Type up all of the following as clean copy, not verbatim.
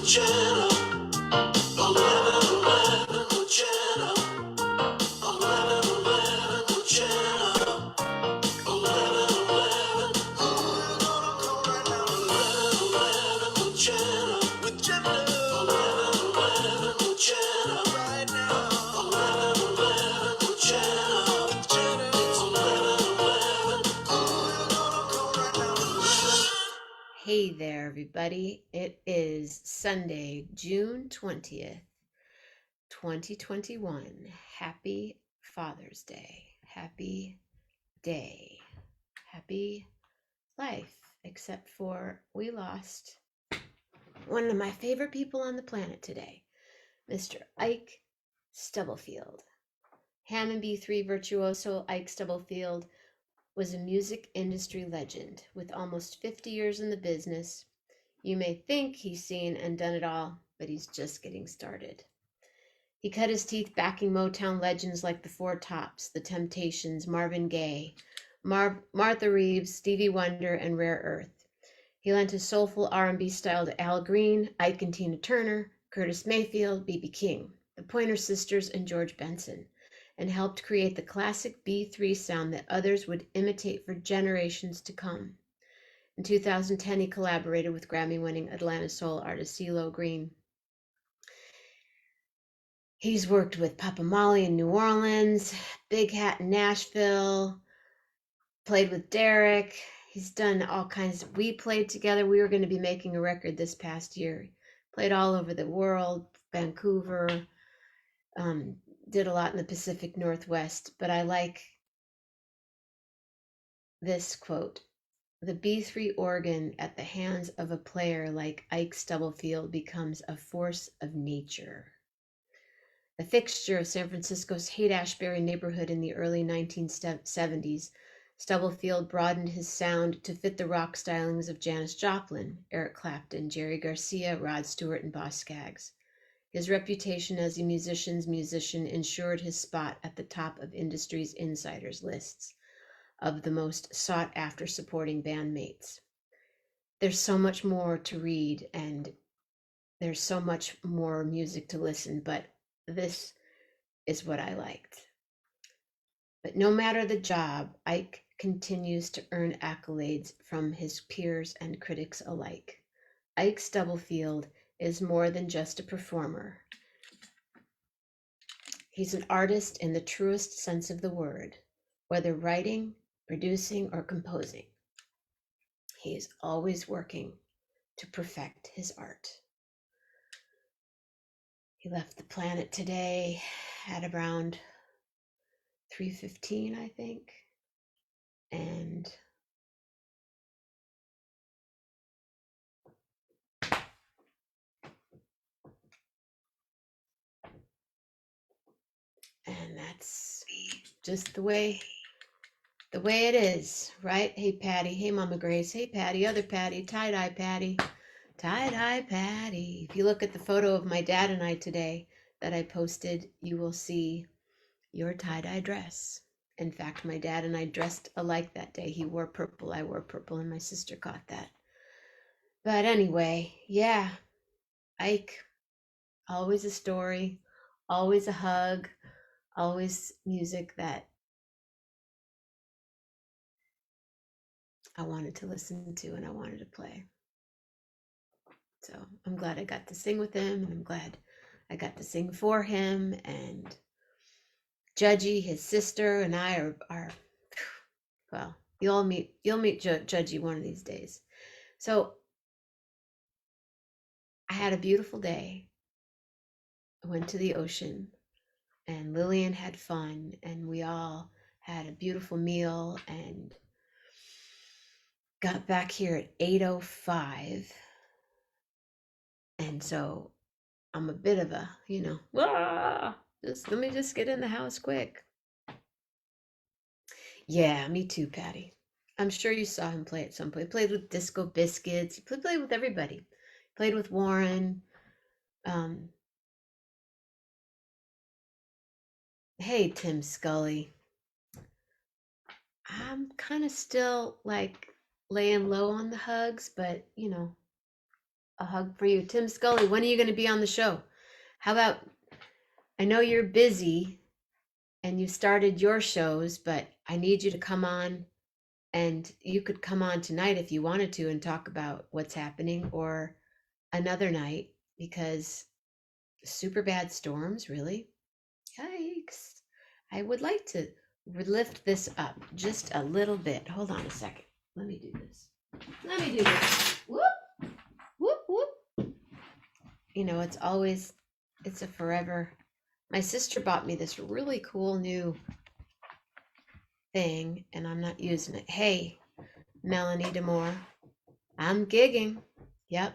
Jenna, 11, with Jenna, 11, with Jenna, 11, who you gonna call right now? 11, with Jenna, 11, with Jenna, right now. 11, with Jenna, it's 11, who you gonna call right now? Hey there, everybody. It is Sunday, June 20th, 2021. Happy Father's Day. Happy day. Happy life, except for we lost one of my favorite people on the planet today, Mr. Ike Stubblefield. Hammond B3 virtuoso Ike Stubblefield was a music industry legend with almost 50 years in the business. You may think he's seen and done it all, but he's just getting started. He cut his teeth backing Motown legends like the Four Tops, the Temptations, Marvin Gaye, Martha Reeves, Stevie Wonder, and Rare Earth. He lent his soulful R&B style to Al Green, Ike and Tina Turner, Curtis Mayfield, B.B. King, the Pointer Sisters, and George Benson, and helped create the classic B3 sound that others would imitate for generations to come. In 2010, he collaborated with Grammy-winning Atlanta soul artist CeeLo Green. He's worked with Papa Molly in New Orleans, Big Hat in Nashville, played with Derek. He's done all kinds. We played together. We were going to be making a record this past year. Played all over the world, Vancouver, did a lot in the Pacific Northwest. But I like this quote. The B3 organ at the hands of a player like Ike Stubblefield becomes a force of nature. A fixture of San Francisco's Haight-Ashbury neighborhood in the early 1970s, Stubblefield broadened his sound to fit the rock stylings of Janis Joplin, Eric Clapton, Jerry Garcia, Rod Stewart, and Boz Scaggs. His reputation as a musician's musician ensured his spot at the top of industry's insiders lists of the most sought-after supporting bandmates. There's so much more to read and there's so much more music to listen, but this is what I liked. But no matter the job, Ike continues to earn accolades from his peers and critics alike. Ike Stubblefield is more than just a performer. He's an artist in the truest sense of the word, whether writing, producing, or composing. He is always working to perfect his art. He left the planet today at around 3:15, I think. And that's just the way it is, right? Hey, Patty. Hey, Mama Grace. Hey, Patty. Other Patty. Tie-dye Patty. Tie-dye Patty. If you look at the photo of my dad and I today that I posted, you will see your tie-dye dress. In fact, my dad and I dressed alike that day. He wore purple. I wore purple, and my sister caught that. But anyway, yeah. Ike, always a story, always a hug, always music that I wanted to listen to and I wanted to play. So I'm glad I got to sing with him, and I'm glad I got to sing for him. And Judgy, his sister, and I are well, you'll meet Judgy one of these days. So I had a beautiful day. I went to the ocean, and Lillian had fun, and we all had a beautiful meal, and got back here at 8:05. And so I'm a bit of a, let me just get in the house quick. Yeah, me too, Patty. I'm sure you saw him play at some point. He played with Disco Biscuits. He played with everybody. He played with Warren. Hey, Tim Scully. I'm kind of still like laying low on the hugs, but A hug for you. Tim Scully, when are you going to be on the show? How about, I know you're busy and you started your shows, but I need you to come on, and you could come on tonight if you wanted to and talk about what's happening, or another night, because super bad storms, really. Yikes. I would like to lift this up just a little bit. Hold on a second. Let me do this. Let me do this. Whoop, whoop, whoop. You know, it's a forever. My sister bought me this really cool new thing, and I'm not using it. Hey, Melanie Demore, I'm gigging. Yep.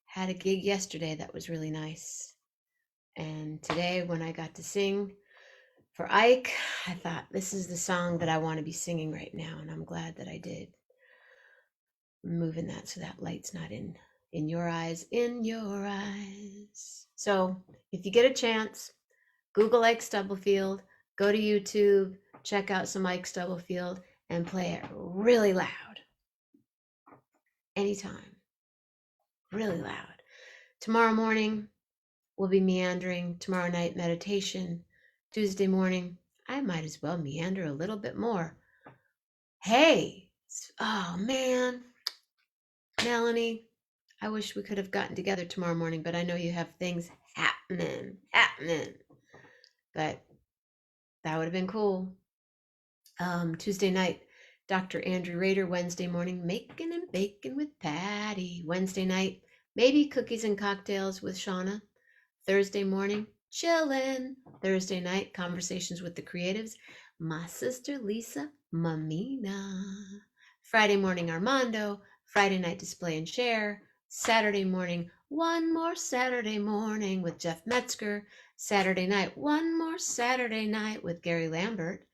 Had a gig yesterday that was really nice. And today, when I got to sing for Ike, I thought, this is the song that I want to be singing right now, and I'm glad that I did. I'm moving that so that light's not in your eyes, in your eyes. So if you get a chance, Google Ike Stubblefield, go to YouTube, check out some Ike Stubblefield, and play it really loud. Anytime. Really loud. Tomorrow morning, we'll be meandering. Tomorrow night, meditation. Tuesday morning, I might as well meander a little bit more. Hey, oh man, Melanie, I wish we could have gotten together tomorrow morning, but I know you have things happening. But that would have been cool. Tuesday night, Dr. Andrew Rader. Wednesday morning, making and baking with Patty. Wednesday night, maybe cookies and cocktails with Shauna. Thursday morning, chillin'. Thursday night, conversations with the creatives. My sister Lisa Mammina. Friday morning, Armando. Friday night, display and share. Saturday morning, one more Saturday morning with Jeff Metzger. Saturday night, one more Saturday night with Gary Lambert.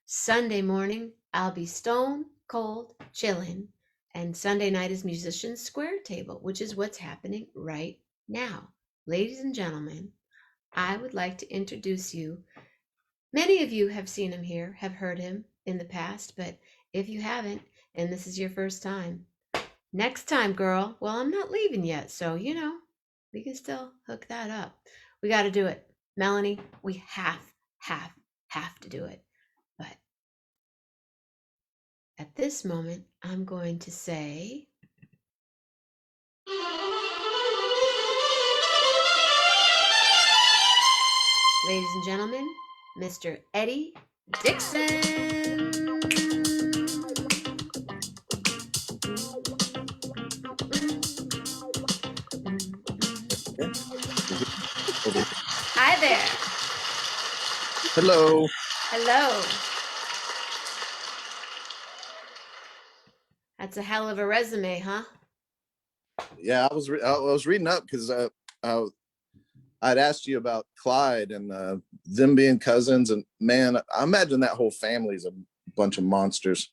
Sunday morning, I'll be stone cold chillin'. And Sunday night is Musicians Square Table, which is what's happening right now. Ladies and gentlemen, I would like to introduce you. Many of you have seen him here, have heard him in the past, but if you haven't, and this is your first time, next time, girl, well, I'm not leaving yet, so, we can still hook that up. We got to do it. Melanie, we have to do it. But at this moment, I'm going to say, ladies and gentlemen, Mr. Eddie Dixon. Hi there. Hello. Hello. That's a hell of a resume, huh? Yeah, I was reading up because I'd asked you about Clyde and them being cousins, and man, I imagine that whole family's a bunch of monsters.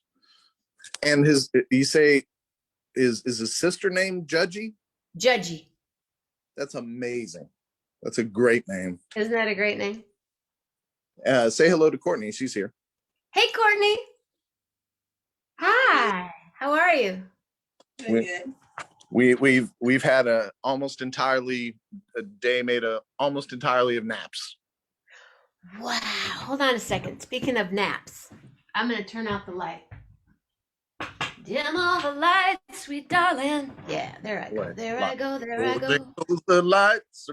And you say is his sister named Judgy? Judgy. That's amazing. That's a great name. Isn't that a great name? Say hello to Courtney. She's here. Hey, Courtney. Hi. How are you? Doing good. We've had a day made almost entirely of naps. Wow. Hold on a second. Speaking of naps, I'm going to turn out the light. Dim all the lights, sweet darling. Yeah, there I go. There I go. There I go. There goes the lights.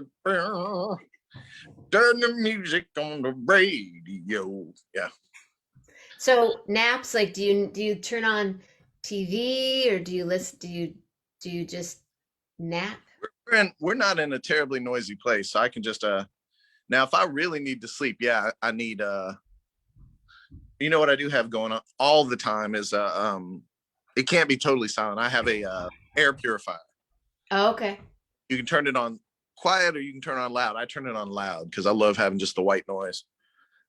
Turn the music on the radio. Yeah. So naps, like, do you turn on TV, or do you listen? Do you just nap? We're not in a terribly noisy place, so I can just now if I really need to sleep, yeah, I need you know what I do have going on all the time is it can't be totally silent. I have a air purifier. Oh, okay. You can turn it on quiet or you can turn it on loud. I turn it on loud because I love having just the white noise.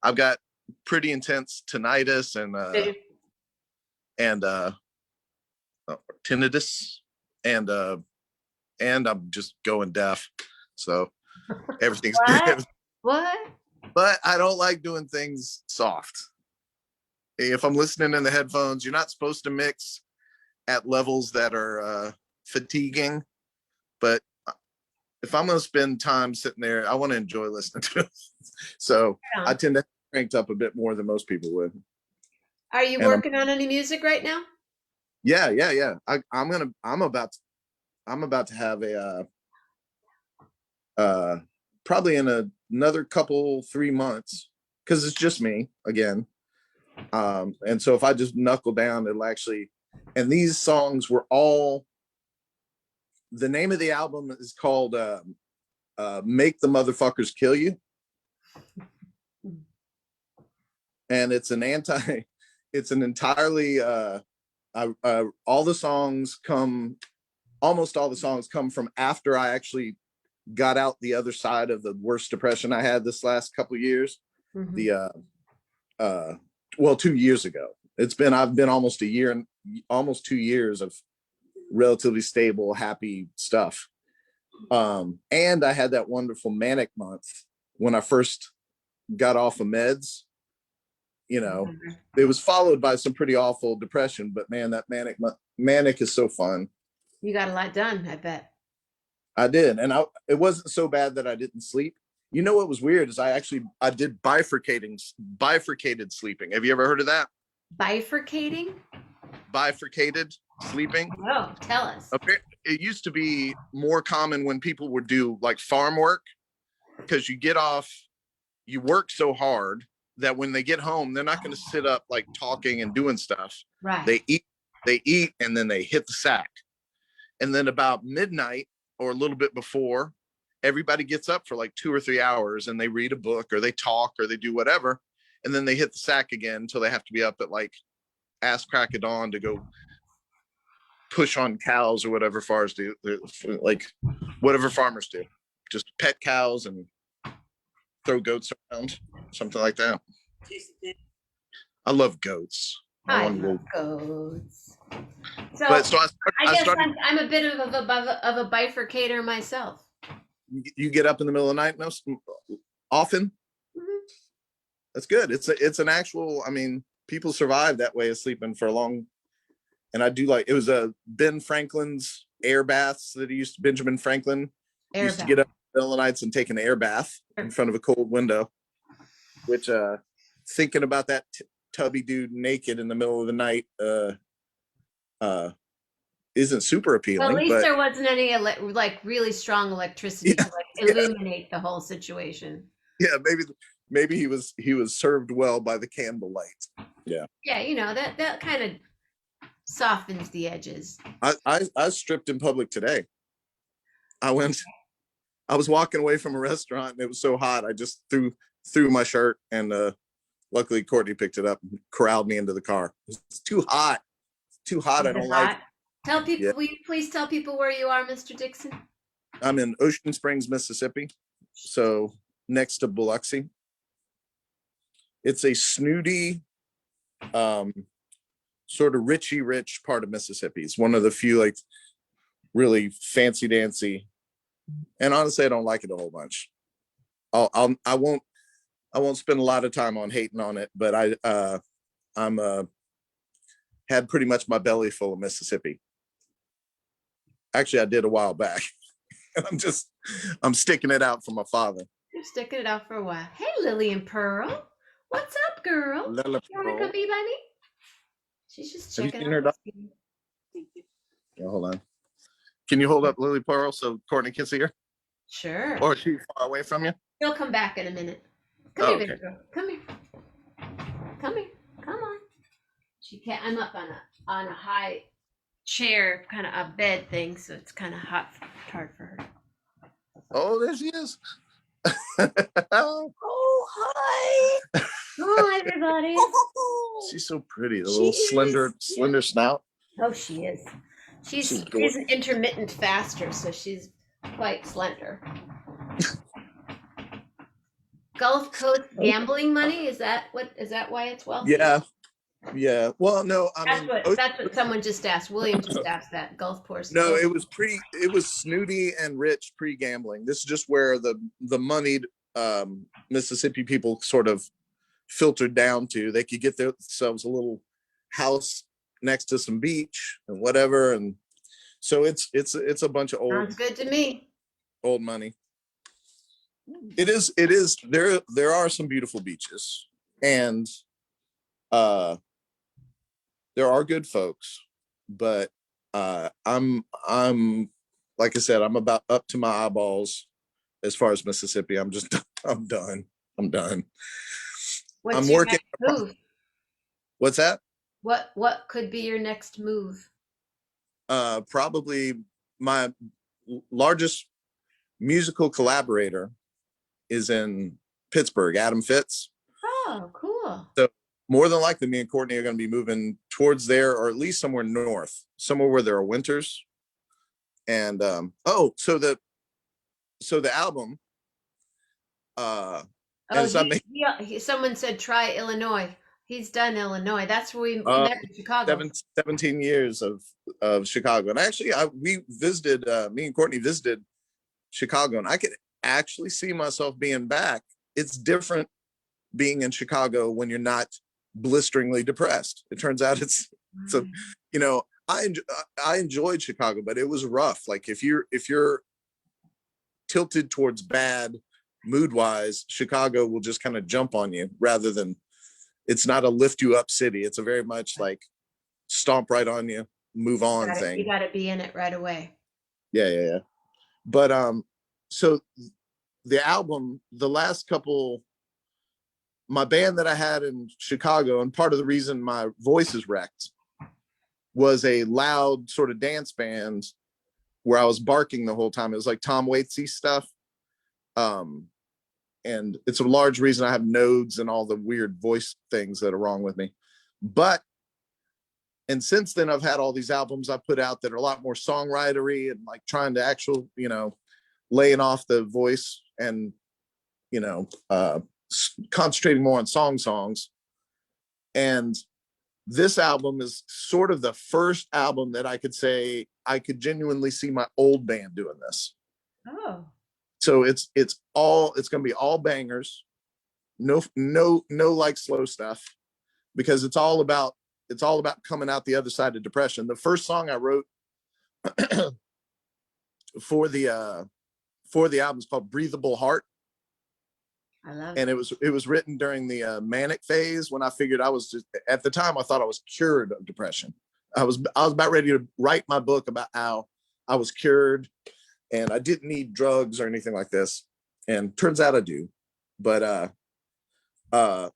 I've got pretty intense tinnitus and tinnitus and I'm just going deaf. So everything's good. What? But I don't like doing things soft. If I'm listening in the headphones, you're not supposed to mix at levels that are fatiguing. but if I'm going to spend time sitting there, I want to enjoy listening to it. So Yeah. I tend to cranked up a bit more than most people would. Are you And working on any music right now? yeah. I'm about to have a probably in another couple 3 months, because it's just me again. And so if I just knuckle down, it'll actually, and these songs were all, the name of the album is called Make the Motherfuckers Kill You. And it's an it's an entirely, all the songs come, almost all the songs come from after I actually got out the other side of the worst depression I had this last couple of years. Mhm. The well, 2 years ago. I've been almost a year, almost 2 years of relatively stable, happy stuff. And I had that wonderful manic month when I first got off of meds. You know, it was followed by some pretty awful depression, but man, that manic is so fun. You got a lot done, I bet. I did, and it wasn't so bad that I didn't sleep. You know what was weird is I did bifurcated sleeping. Have you ever heard of that? Bifurcating? Bifurcated sleeping. Oh, tell us. It used to be more common when people would do like farm work, because you work so hard that when they get home, they're not going to sit up like talking and doing stuff. Right. They eat, and then they hit the sack. And then about midnight or a little bit before, everybody gets up for like 2 or 3 hours and they read a book or they talk or they do whatever. And then they hit the sack again until they have to be up at like ass crack of dawn to go push on cows or whatever farmers do, like whatever farmers do, just pet cows and throw goats around, something like that. I love goats. I love goats. So, I guess started. I'm a bit of a bifurcator myself. You get up in the middle of the night often? Mhm. That's good. It's an actual, I mean, people survive that way of sleeping for a long. And I do like, it was Ben Franklin's air baths that he used to, Benjamin Franklin used to get up in the middle of the nights and take an air bath in front of a cold window, which thinking about that tubby dude naked in the middle of the night isn't super appealing. Well, at least there wasn't any like really strong electricity to like illuminate the whole situation. Yeah, maybe he was served well by the candlelight. Yeah. Yeah, you know, that kind of softens the edges. I stripped in public today. I was walking away from a restaurant and it was so hot. I just threw my shirt, and luckily Courtney picked it up and corralled me into the car. It's too hot. I don't like it. Tell people, will you please tell people where you are, Mr. Dixon? I'm in Ocean Springs, Mississippi. So next to Biloxi. It's a snooty, sort of rich part of Mississippi. It's one of the few like really fancy dancy. And honestly, I don't like it a whole bunch. I won't spend a lot of time on hating on it, but I'm had pretty much my belly full of Mississippi. Actually, I did a while back. I'm sticking it out for my father. You're sticking it out for a while. Hey, Lily and Pearl. What's up, girl? You want to come be by me? She's just checking out. Her yeah, hold on. Can you hold up Lily Pearl so Courtney can see her? Sure. Or is she far away from you? She'll come back in a minute. Come here, baby girl. Come here. Come here. Come on. She can't. I'm up on a high chair, kind of a bed thing, so it's kind of hard for her. Oh, there she is. Oh, hi. Hi, everybody. She's so pretty. The little slender snout. Oh, she is. She's an intermittent faster, so she's quite slender. Gulf Coast gambling money? Is that why it's wealthy? Yeah. Well, no, that's what someone just asked. William just asked that. Gulf Coast. No, it was snooty and rich pre-gambling. This is just where the moneyed Mississippi people sort of filtered down to. They could get themselves a little house next to some beach and whatever, and So it's a bunch of Sounds good to me. old money. It is there are some beautiful beaches, and there are good folks, but I'm like I said, I'm about up to my eyeballs as far as Mississippi. I'm just I'm done. I'm done. I'm What's your working. next move? What's that? What could be your next move? Probably my largest musical collaborator is in Pittsburgh, Adam Fitz. Oh, cool. So more than likely, me and Courtney are going to be moving towards there, or at least somewhere north, somewhere where there are winters. And so the album, and Oh, it's not making someone said try Illinois. He's done Illinois. That's where we uh met in Chicago. 17 years of Chicago. And actually, we visited. Me and Courtney visited Chicago, and I could actually see myself being back. It's different being in Chicago when you're not blisteringly depressed. It turns out it's so, you know, I enjoyed Chicago, but it was rough. Like if you're tilted towards bad mood wise, Chicago will just kind of jump on you rather than, it's not a lift you up city. It's a very much like stomp right on you, move on You thing. got to be in it right away. Yeah. But so the album, the last couple, my band that I had in Chicago, and part of the reason my voice is wrecked, was a loud sort of dance band where I was barking the whole time. It was like Tom Waitsy stuff. And it's a large reason I have nodes and all the weird voice things that are wrong with me. And since then, I've had all these albums I put out that are a lot more songwritery and like trying to actual, laying off the voice and, concentrating more on songs. And this album is sort of the first album that I could say I could genuinely see my old band doing this. Oh. So it's gonna be all bangers, no like slow stuff, because it's all about coming out the other side of depression. The first song I wrote for the album is called "Breathable Heart." I love and it. it was written during the manic phase when I figured I was just, at the time I thought I was cured of depression. I was about ready to write my book about how I was cured and I didn't need drugs or anything like this. And turns out I do. But the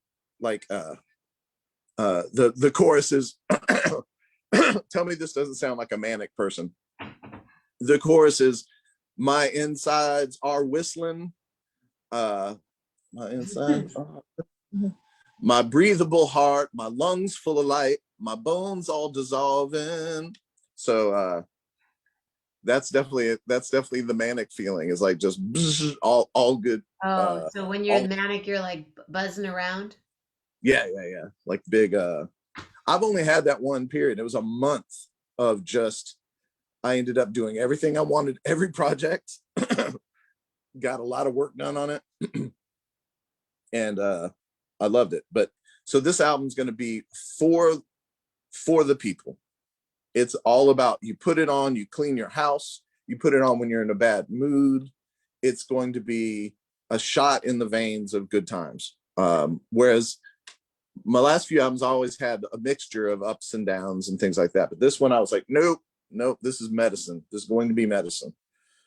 chorus is tell me this doesn't sound like a manic person. The chorus is, my insides are whistling. My insides are my breathable heart, my lungs full of light, my bones all dissolving. So that's definitely the manic feeling, is like just all good. Oh, so when you're manic, you're like buzzing around? Yeah. Like big I've only had that one period. It was a month of just, I ended up doing everything I wanted, every project. Got a lot of work done on it. And I loved it. But so this album's going to be for the people. It's all about, you put it on, you clean your house, you put it on when you're in a bad mood. It's going to be a shot in the veins of good times. Whereas my last few albums always had a mixture of ups and downs and things like that. But this one I was like, nope, this is medicine. This is going to be medicine.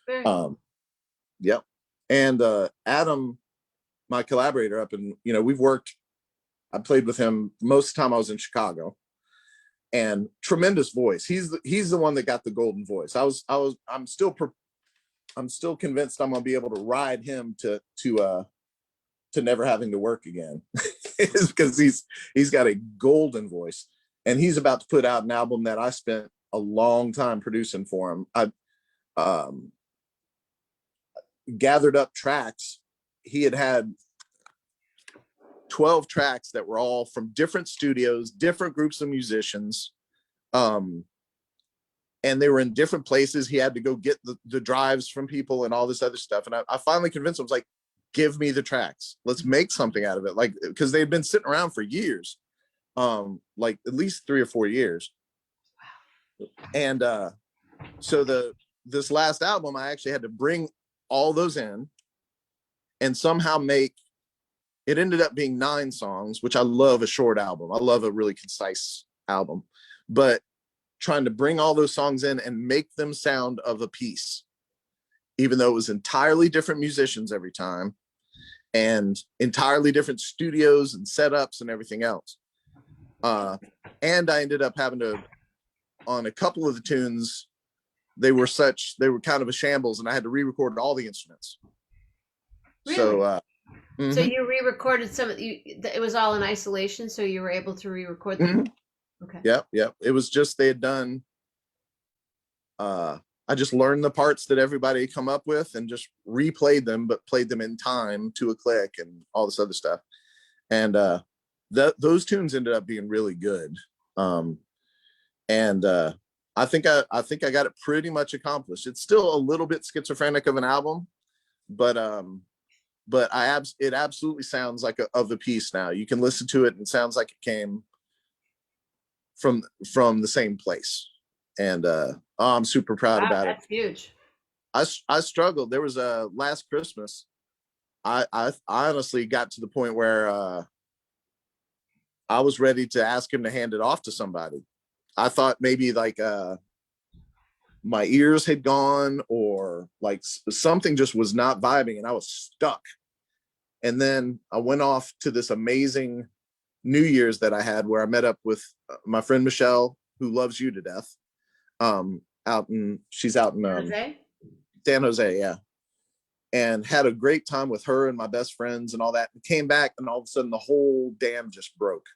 Yep. And Adam, my collaborator up in, I played with him most of the time I was in Chicago, and tremendous voice. He's the one that got the golden voice. I'm still convinced I'm going to be able to ride him to never having to work again, because he's got a golden voice, and he's about to put out an album that I spent a long time producing for him. I gathered up tracks. He had 12 tracks that were all from different studios, different groups of musicians. And they were in different places. He had to go get the drives from people and all this other stuff. And I finally convinced him, I was like, give me the tracks. Let's make something out of it. Like, because they've been sitting around for years, like at least 3 or 4 years. And So this last album, I actually had to bring all those in and somehow make it. Ended up being 9 songs, which I love a short album. I love a really concise album, but trying to bring all those songs in and make them sound of a piece, even though it was entirely different musicians every time and entirely different studios and setups and everything else. And I ended up having to, on a couple of the tunes, they were kind of a shambles, and I had to re-record all the instruments. Really? So, so you re-recorded some of it was all in isolation, so you were able to re-record them. Okay. Yep. It was just they had done. I just learned the parts that everybody had come up with and just replayed them, but played them in time to a click and all this other stuff. And those tunes ended up being really good. And I think I got it pretty much accomplished. It's still a little bit schizophrenic of an album, but it absolutely sounds like of the piece now. You can listen to it and it sounds like it came from the same place. And I'm super proud about it. That's huge. I struggled. There was a last Christmas. I honestly got to the point where I was ready to ask him to hand it off to somebody. I thought maybe like my ears had gone, or like something just was not vibing, and I was stuck. And then I went off to this amazing New Year's that I had, where I met up with my friend Michelle, who loves you to death. She's out in San Jose, yeah. And had a great time with her and my best friends and all that. And came back, and all of a sudden the whole dam just broke.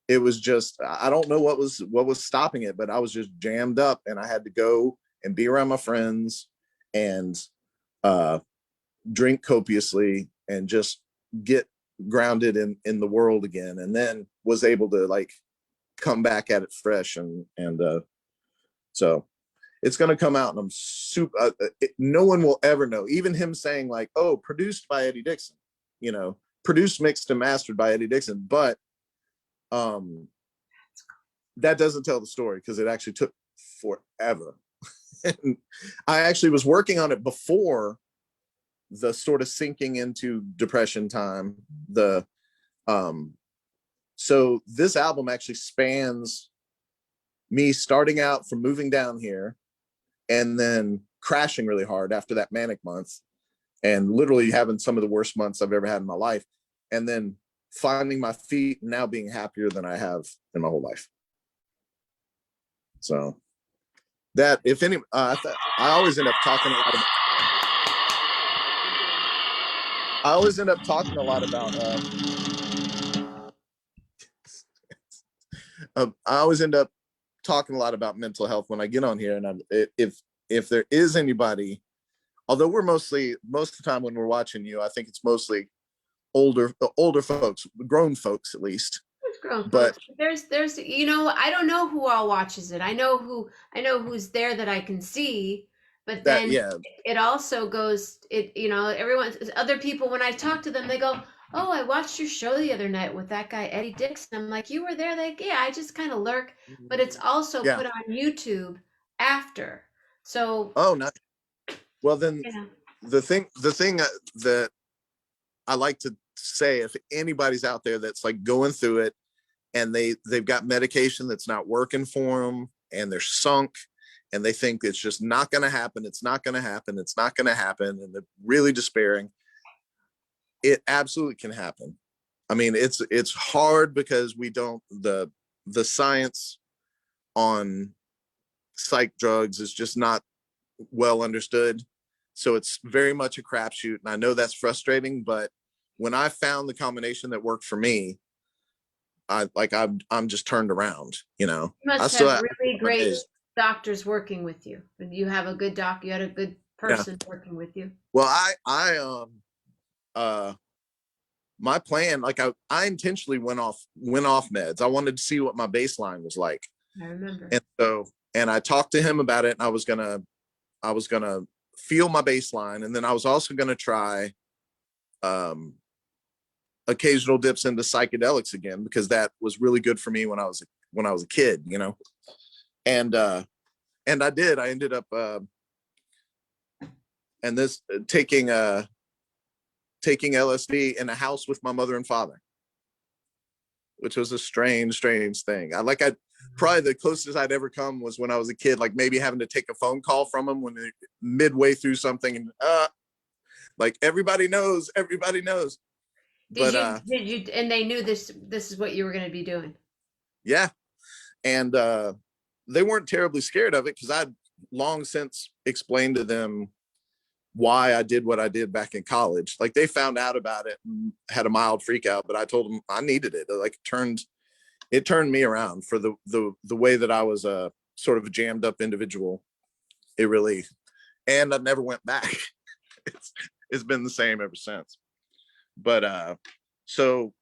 It was just, I don't know what was stopping it, but I was just jammed up, and I had to go and be around my friends and drink copiously and just get grounded in the world again. And then was able to like come back at it fresh. And so it's going to come out, and I'm super, no one will ever know, even him saying like, oh, produced by Eddie Dixon, produced, mixed, and mastered by Eddie Dixon. But that doesn't tell the story, because it actually took forever. And I actually was working on it before the sort of sinking into depression time. So this album actually spans me starting out from moving down here and then crashing really hard after that manic month, and literally having some of the worst months I've ever had in my life, and then finding my feet and now being happier than I have in my whole life. So that, if any, I always end up talking a lot about. I always end up talking a lot about. I always end up talking a lot about mental health when I get on here, and if there is anybody, although we're most of the time when we're watching you, I think it's mostly older folks, grown folks at least. There's grown folks. There's I don't know who all watches it. I know who's there that I can see, but then it also goes, other people, when I talk to them, they go, oh, I watched your show the other night with that guy Eddie Dixon. I'm like, you were there? Like, yeah, I just kind of lurk, but it's also put on YouTube after. So nice. Well, then the thing that I like to say, if anybody's out there that's like going through it and they've got medication that's not working for them, and they're sunk, and they think it's just not going to happen, it's not going to happen, and they're really despairing, it absolutely can happen. I mean, it's hard because we don't, the science on psych drugs is just not well understood. So it's very much a crapshoot. And I know that's frustrating, but when I found the combination that worked for me, I'm just turned around, You must have really great doctors working with you. You have a good doc, you had a good person working with you. Well, my plan, like I intentionally went off meds. I wanted to see what my baseline was like. I remember. And I talked to him about it, and I was gonna feel my baseline, and then I was also gonna try occasional dips into psychedelics again, because that was really good for me when I was a kid, And And I did. I ended up and this taking LSD in a house with my mother and father, which was a strange thing. I probably the closest I'd ever come was when I was a kid, like maybe having to take a phone call from them when they midway through something, and like everybody knows. But Did you and they knew this is what you were going to be doing? yeah, and they weren't terribly scared of it because I'd long since explained to them why I did what I did back in college. Like they found out about it and had a mild freak out, but I told them I needed it. Like it turned me around for the way that I was a sort of a jammed up individual. It really, and I never went back. It's been the same ever since. But so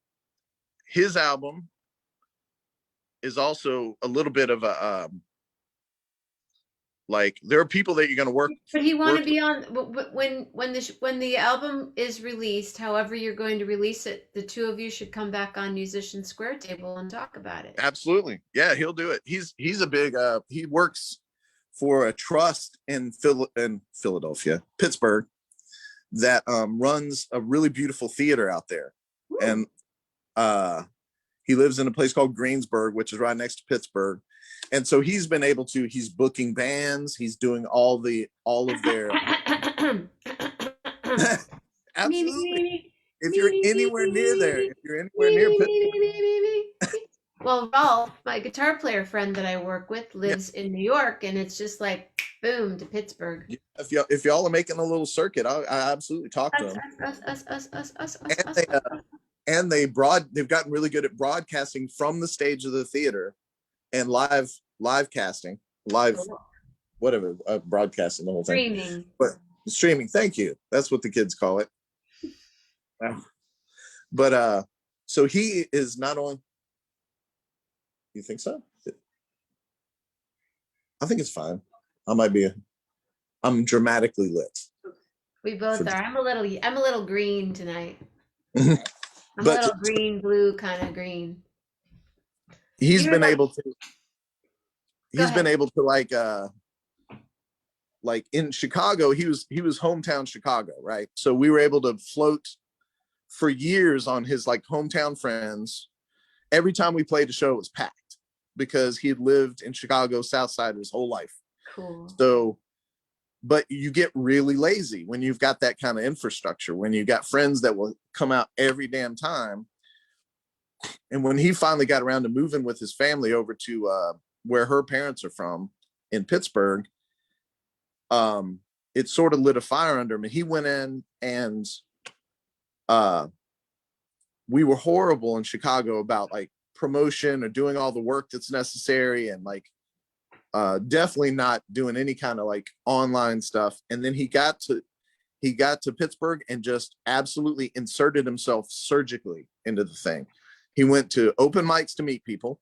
his album is also a little bit of a like there are people that you're going to work. But he want to be on when the album is released, however you're going to release it, the two of you should come back on Musician Square Table and talk about it. Absolutely. Yeah, he'll do it. He's a big he works for a trust in Philadelphia, Pittsburgh, that runs a really beautiful theater out there. Ooh. And he lives in a place called Greensburg, which is right next to Pittsburgh. And so he's booking bands, he's doing all of their absolutely. If you're anywhere near Pittsburgh. Well, Rolf, my guitar player friend that I work with, lives in New York, and it's just like boom to Pittsburgh. Yeah, if y'all are making a little circuit, I absolutely talk to them. And they've gotten really good at broadcasting from the stage of the theater and live casting, whatever, broadcasting the whole thing. Streaming. Thank you. That's what the kids call it. But so he is not only. You think so? I think it's fine. I'm dramatically lit. We both are. I'm a little green tonight. I'm a little green, blue kind of green. He's been able to like in Chicago, he was hometown Chicago, right? So we were able to float for years on his like hometown friends. Every time we played a show, it was packed because he had lived in Chicago South Side his whole life. Cool. So, but you get really lazy when you've got that kind of infrastructure, when you got friends that will come out every damn time. And when he finally got around to moving with his family over to where her parents are from in Pittsburgh, it sort of lit a fire under him. And he went in and we were horrible in Chicago about like promotion or doing all the work that's necessary and like definitely not doing any kind of like online stuff. And then he got to Pittsburgh and just absolutely inserted himself surgically into the thing. He went to open mics to meet people.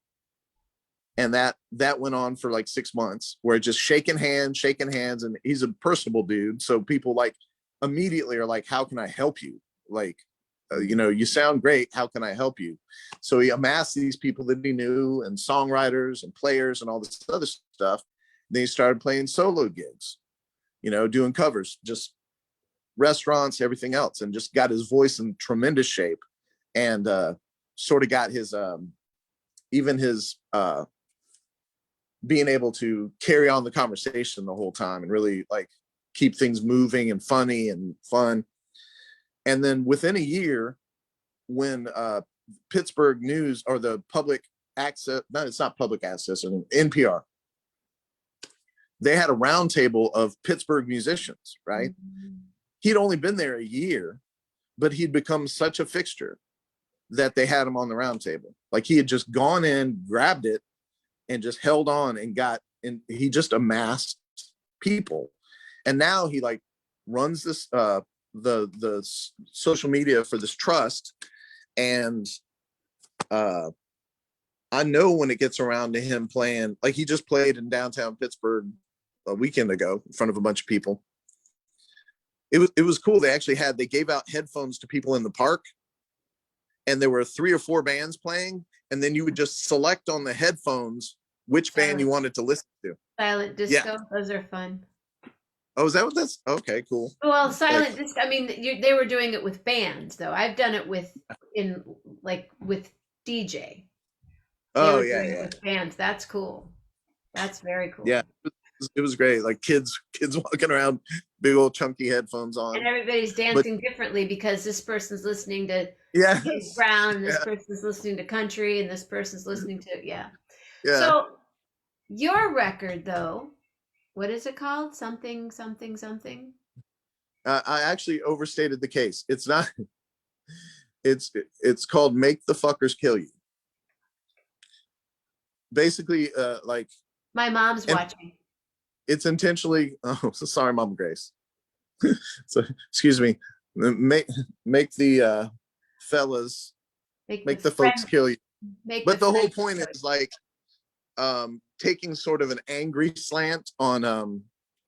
And that went on for like 6 months where just shaking hands. And he's a personable dude. So people like immediately are like, how can I help you? Like, you sound great. How can I help you? So he amassed these people that he knew and songwriters and players and all this other stuff. Then he started playing solo gigs, doing covers, just restaurants, everything else, and just got his voice in tremendous shape and sort of got his even his being able to carry on the conversation the whole time and really like keep things moving and funny and fun. And then within a year, when Pittsburgh News or the public access, no, it's not public access, and NPR, they had a roundtable of Pittsburgh musicians, right? Mm-hmm. He'd only been there a year, but he'd become such a fixture that they had him on the roundtable. Like he had just gone in, grabbed it, and just held on and he just amassed people. And now he like runs this the social media for this trust. And I know when it gets around to him playing, like he just played in downtown Pittsburgh a weekend ago in front of a bunch of people. It was cool. They gave out headphones to people in the park, and there were 3 or 4 bands playing, and then you would just select on the headphones which band you wanted to listen to. Silent Yeah. disco. Those are fun. Oh, is that what that's? Okay, cool. Well, Like, silent disco. I mean, they were doing it with bands, though. I've done it with DJ. They oh were yeah, doing it yeah, with bands. That's cool. That's very yeah. cool. It was great. Like kids walking around, big old chunky headphones And on. everybody's But dancing differently because this person's listening to James yes, Brown, and this yeah, person's listening to country, and this person's listening to, yeah. yeah. So your record, though, what is it called? Something, something, something. I actually overstated the case. It's not. It's called "Make the Fuckers Kill You." Basically, like, My mom's and watching. it's intentionally. Oh, so sorry, Mom Grace. So excuse me. Make make the fellas, Make the make the folks friend, kill you. make the But the whole friend point choice. is like taking sort of an angry slant on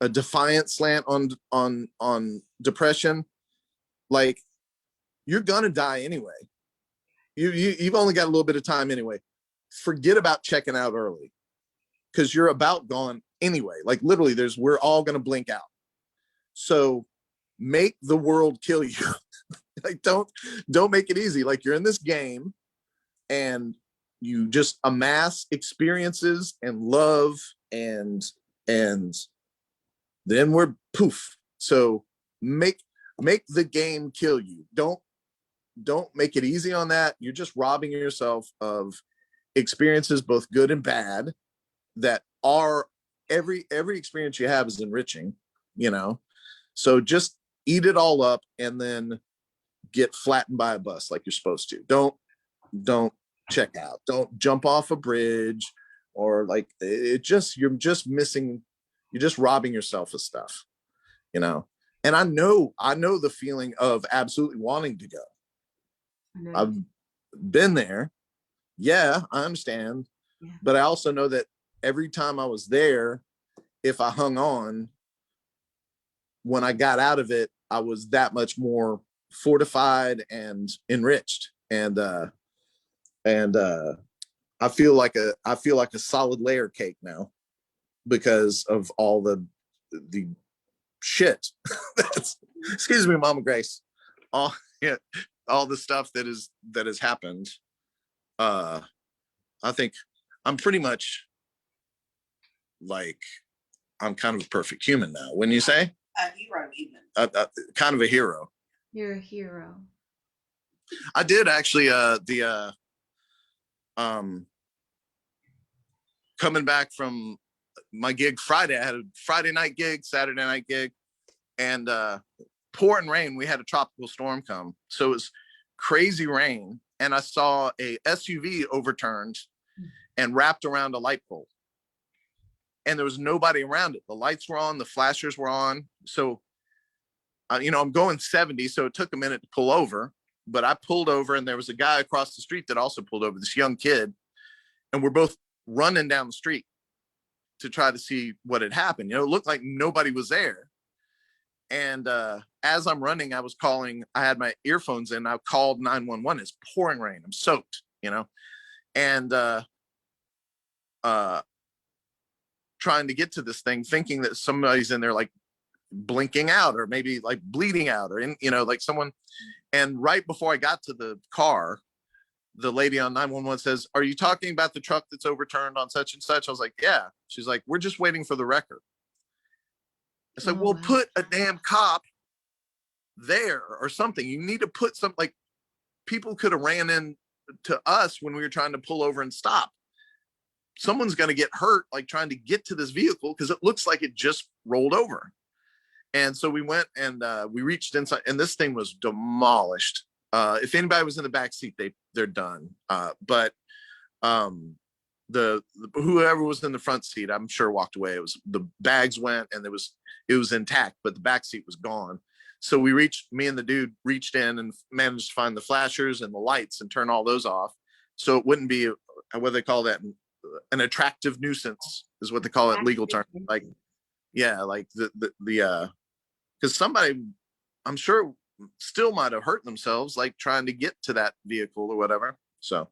a defiant slant on depression. Like, you're gonna die anyway. You've only got a little bit of time anyway. Forget about checking out early because you're about gone anyway. Like, literally, we're all gonna blink out. So make the world kill you. Like, don't make it easy. Like, you're in this game and you just amass experiences and love, and then we're poof. So make the game kill you. Don't make it easy on that. You're just robbing yourself of experiences, both good and bad, that are every experience you have is enriching, you know. So just eat it all up and then get flattened by a bus like you're supposed to. Don't check out. Don't jump off a bridge, or like, you're just missing, you're just robbing yourself of stuff, you know. And I know the feeling of absolutely wanting to go. I know you I've do. been there. Yeah, I understand. Yeah. But I also know that every time I was there, if I hung on, when I got out of it, I was that much more fortified and enriched. And I feel like a solid layer cake now because of all the shit. Excuse me, Mama Grace. All yeah, all the stuff that has happened. Uh, I think I'm pretty much like, I'm kind of a perfect human now. When you say A hero, even. kind of a hero, You're a hero. I did actually. The coming back from my gig Friday, I had a Friday night gig, Saturday night gig, and pouring rain. We had a tropical storm come, so it was crazy rain, and I saw a SUV overturned and wrapped around a light pole, and there was nobody around it. The lights were on, the flashers were on. So I'm going 70, so it took a minute to pull over, but I pulled over, and there was a guy across the street that also pulled over, this young kid, and we're both running down the street to try to see what had happened. It looked like nobody was there. And as I'm running, I had my earphones in. I called 911. It's pouring rain. I'm soaked, and trying to get to this thing, thinking that somebody's in there, like blinking out, or maybe like bleeding out, or like someone. And right before I got to the car, the lady on 911 says, "Are you talking about the truck that's overturned on such and such?" I was like, "Yeah." She's like, "We're just waiting for the record." It's like, Oh, well, wow. put a damn cop there or something. You need to put some, like, people could have ran in to us when we were trying to pull over and stop. Someone's going to get hurt, like trying to get to this vehicle, because it looks like it just rolled over. And so we went and we reached inside, and this thing was demolished. If anybody was in the back seat, they're done. But the whoever was in the front seat, I'm sure, walked away. It was, the bags went, and it was intact, but the back seat was gone. So me and the dude reached in and managed to find the flashers and the lights and turn all those off, so it wouldn't be what they call that, an attractive nuisance is what they call it in legal terms. Like, yeah, like the because somebody, I'm sure, still might have hurt themselves, like trying to get to that vehicle or whatever. So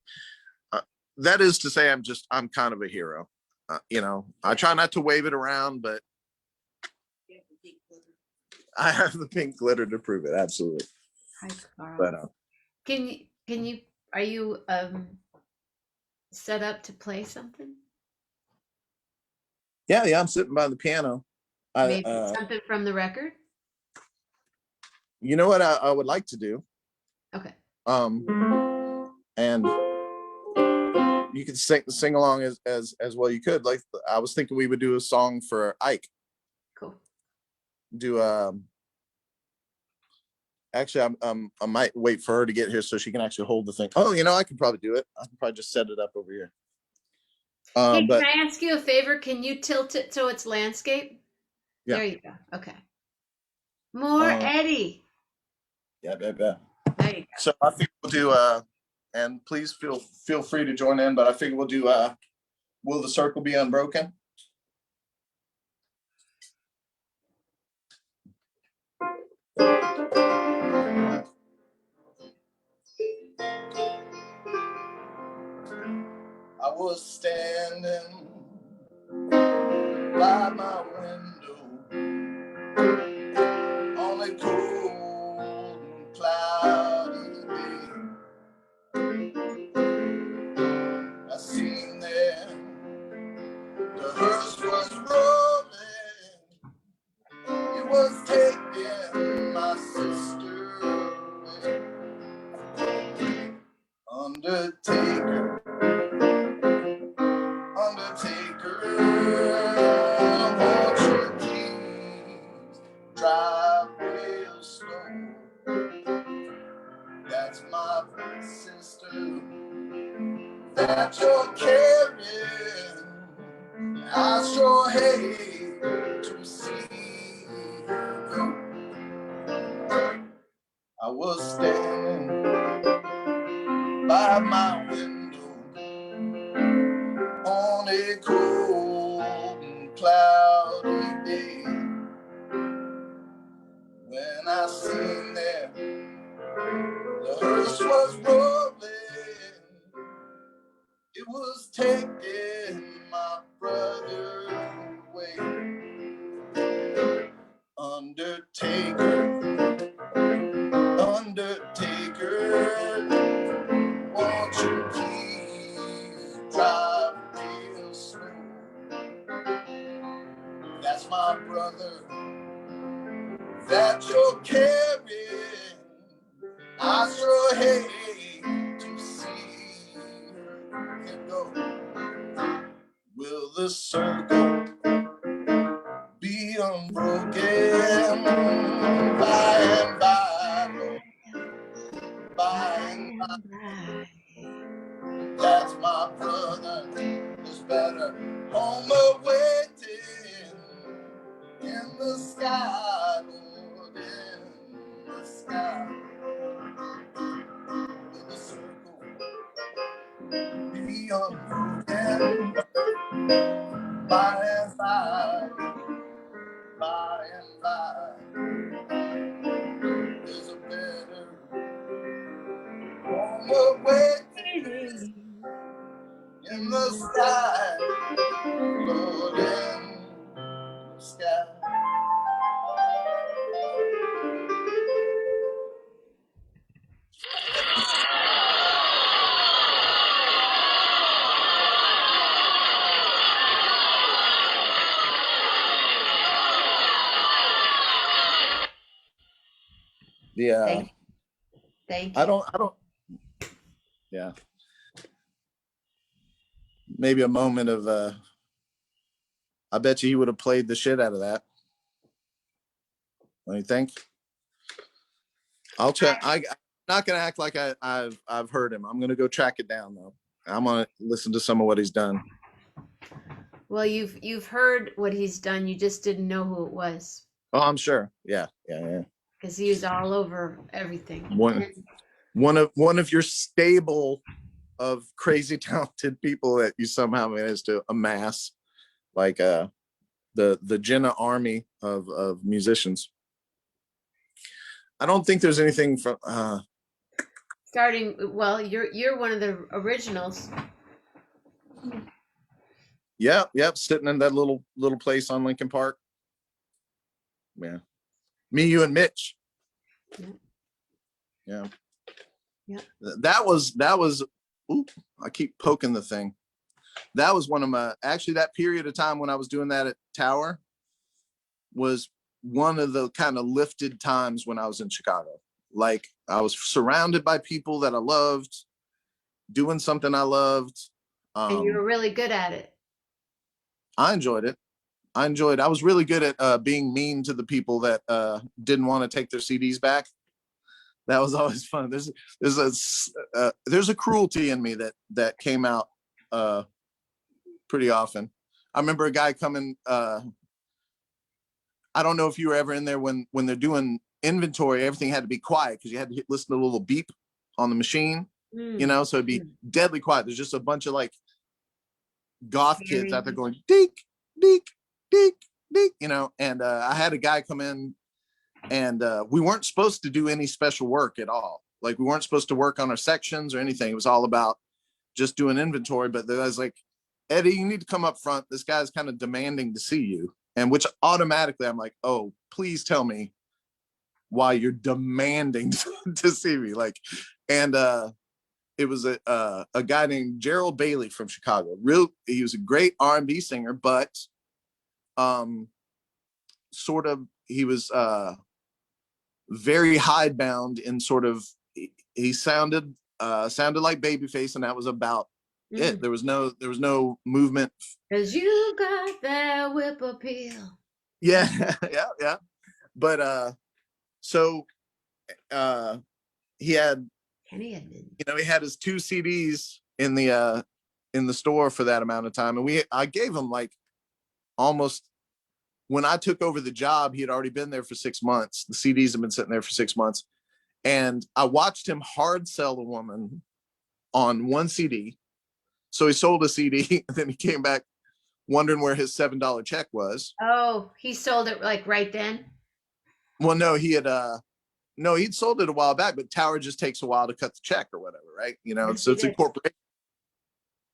that is to say, I'm kind of a hero. you know, I try not to wave it around, but I have the pink glitter to prove it. Absolutely. Hi, Carl. But Can you are you set up to play something? yeah, I'm sitting by the piano. Maybe something from the record? You know what I would like to do? Okay. And you can sing along as well. You could, like, I was thinking we would do a song for Ike. Cool. Do actually, I might wait for her to get here so she can actually hold the thing. Oh, you know, I could probably do it. I can probably just set it up over here. Hey, But can I ask you a favor? Can you tilt it so it's landscape? yeah. There you go. Okay. More Eddie. Yeah. There you go. So I think we'll do and please feel free to join in, but I think we'll do Will the Circle Be Unbroken? I was standing by my window on a cold and cloudy day. I seen there the hearse was rolling. It was taking my sister away. Undertaker, won't you please drive real slow? That's my sister that you're carrying. I sure hate to see her go. I was standing by my window on a cold and cloudy day when I seen there the hearse was rolling. It was taking my brother away. Undertaker, won't you please drive real slow? That's my brother that you're carrying. I sure hate to see him go. Will the circle be unbroken by and by, Lord, by and by? That's my brother is better home awaiting in the sky, Lord, in the sky. Will the circle be unbroken by and by and by? There's a better home awaiting in the sky, Lord, in the sky. Yeah. Thank you. I don't. Yeah. Maybe a moment of. I bet you he would have played the shit out of that. What do you think? I'll check. I'm not gonna act like I've heard him. I'm gonna go track it down though. I'm gonna listen to some of what he's done. Well, you've heard what he's done. You just didn't know who it was. Oh, I'm sure. Yeah. Because he was all over everything. One of your stable of crazy talented people that you somehow managed to amass, like the Jenna army of musicians. I don't think there's anything from Starting, well, you're one of the originals. Yeah, yep, sitting in that little place on Lincoln Park. Yeah, me, you, and Mitch. Yep. Yeah, Yep. that was. Ooh, I keep poking the thing. That was one of my, actually, that period of time when I was doing that at Tower was one of the kind of lifted times when I was in Chicago. Like, I was surrounded by people that I loved, doing something I loved. And you were really good at it. I enjoyed it. I was really good at being mean to the people that didn't want to take their CDs back. That was always fun. There's a cruelty in me that came out pretty often. I remember a guy coming. I don't know if you were ever in there when they're doing inventory. Everything had to be quiet because you had to listen to a little beep on the machine. So it'd be deadly quiet. There's just a bunch of like goth kids out there going deek deek deek deek. And I had a guy come in, and we weren't supposed to do any special work at all. Like, we weren't supposed to work on our sections or anything. It was all about just doing inventory. But I was like, Eddie, you need to come up front. This guy's kind of demanding to see you. And which automatically I'm like, oh, please tell me why you're demanding to see me. Like, and it was a guy named Gerald Bailey from Chicago. He was a great R&B singer, but sort of, he was very hidebound in sort of, he sounded like Babyface, and that was about it. There was no movement. Cause you got that whip appeal. Yeah, yeah. But so he had, Kenny Edmond. he had his 2 CDs in the store for that amount of time, and I gave him like almost, when I took over the job, he had already been there for 6 months. The CDs have been sitting there for 6 months, and I watched him hard sell a woman on 1 CD. So he sold a CD, and then he came back wondering where his $7 check was. Oh, he sold it like right then? Well, no, he'd sold it a while back, but Tower just takes a while to cut the check or whatever, right? Yes, So it's a corporation.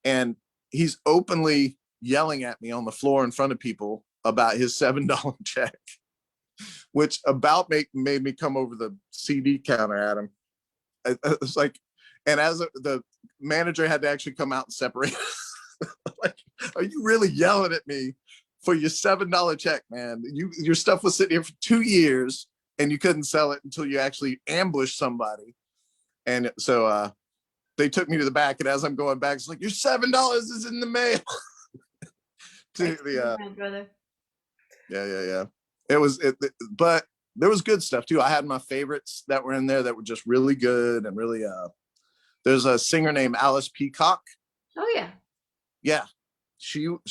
And he's openly yelling at me on the floor in front of people about his $7 check, which about made me come over the CD counter at him. It's like, and as the manager had to actually come out and separate. Like, are you really yelling at me for your $7 check, man? Your stuff was sitting here for 2 years, and you couldn't sell it until you actually ambushed somebody. And so they took me to the back, and as I'm going back, it's like, your $7 is in the mail. To the brother. Yeah. But there was good stuff too. I had my favorites that were in there that were just really good, and really there's a singer named Alice Peacock. Oh yeah. Yeah.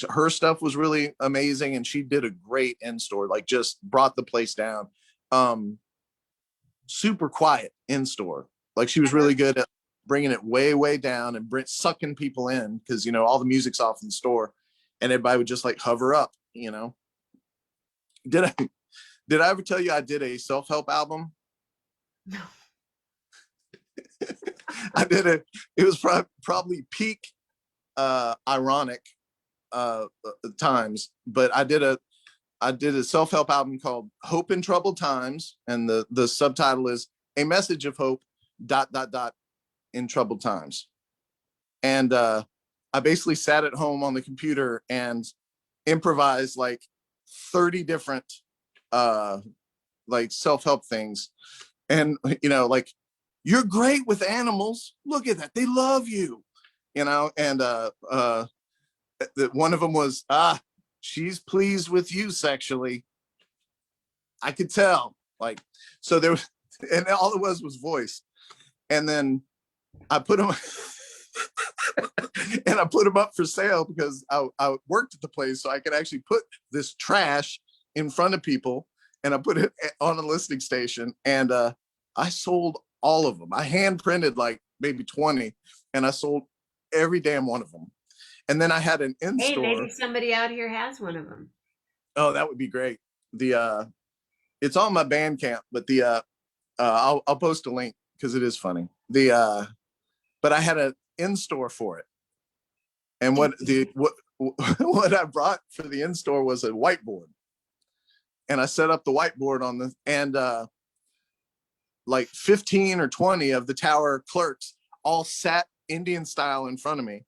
Her stuff was really amazing, and she did a great in-store, like just brought the place down. Super quiet in-store. Like, she was really good at bringing it way down and sucking people in, because all the music's off in the store, and everybody would just like hover up. Did I ever tell you I did a self-help album? No. I did it. It was probably peak ironic times, but I did a self-help album called Hope in Troubled Times, and the subtitle is A Message of Hope ... in Troubled Times. And I basically sat at home on the computer and improvised like 30 different like self-help things. And like, you're great with animals, look at that, they love you. And one of them was, she's pleased with you sexually, I could tell. Like, so there was, and all it was voice. And then I put them and I put them up for sale because I worked at the place, so I could actually put this trash in front of people, and I put it on a listing station, and I sold all of them. I hand printed like maybe 20, and I sold every damn one of them. And then I had an in-store. Hey, maybe somebody out here has one of them. Oh, that would be great. It's on my Bandcamp, but I'll post a link because it is funny. But I had an in-store for it. And what what I brought for the in-store was a whiteboard. And I set up the whiteboard on the, and like 15 or 20 of the tower clerks all sat Indian style in front of me.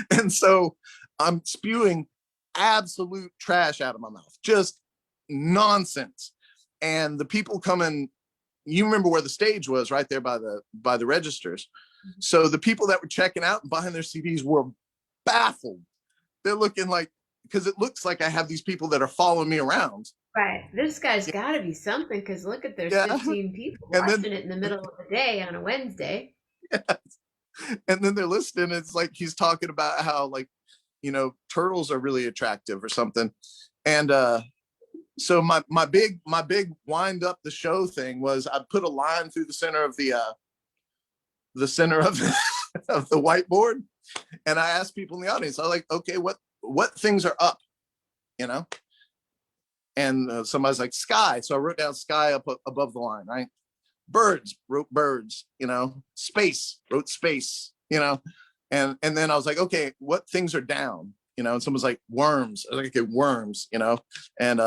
And so I'm spewing absolute trash out of my mouth, just nonsense. And the people coming, you remember where the stage was, right there by the registers. So the people that were checking out and buying their CDs were baffled. They're looking like, because it looks like I have these people that are following me around. Right. This guy's got to be something, because look at, there's Yeah. 15 people And watching then, it in the middle of the day on a Wednesday. and then they're listening. It's like he's talking about how, like, you know, turtles are really attractive or something. And so my big wind up the show thing was I put a line through the center of the of the whiteboard, and I asked people in the audience, I was like, okay, what things are up, you know? And somebody's like, sky. So I wrote down sky up above the line, right? Birds, wrote birds, you know. Space, wrote space, you know. And then I was like, okay, what things are down, you know? And someone's like, worms. I was like, okay, worms, you know. And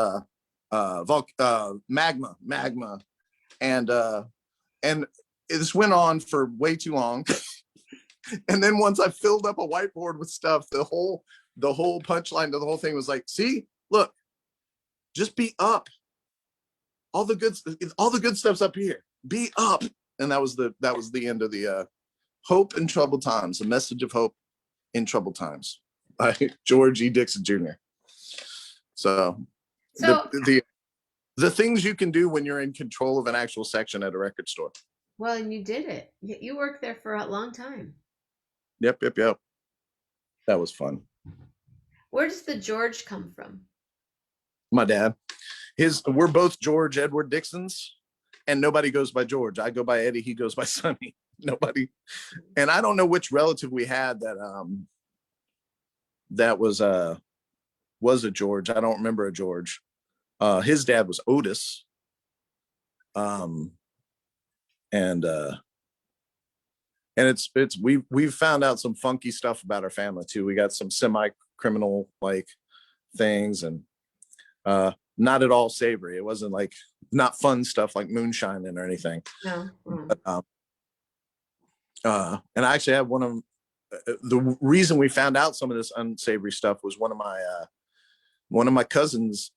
magma, and this went on for way too long. And then once I filled up a whiteboard with stuff, the whole punchline to the whole thing was like, see, look, just be up. All the good stuff's up here. Be up. And that was the end of the Hope in Troubled Times, a message of hope in troubled times by George E. Dixon Jr. So the things you can do when you're in control of an actual section at a record store. Well, and you did it. You worked there for a long time. Yep. That was fun. Where does the George come from? My dad. We're both George Edward Dixons, and nobody goes by George. I go by Eddie, he goes by Sonny. Nobody. And I don't know which relative we had that was a George. I don't remember a George. His dad was Otis. And we've found out some funky stuff about our family too. We got some semi-criminal like things, and not at all savory. It wasn't like, not fun stuff like moonshining or anything. No. But, and I actually have one of the reason we found out some of this unsavory stuff was one of my cousins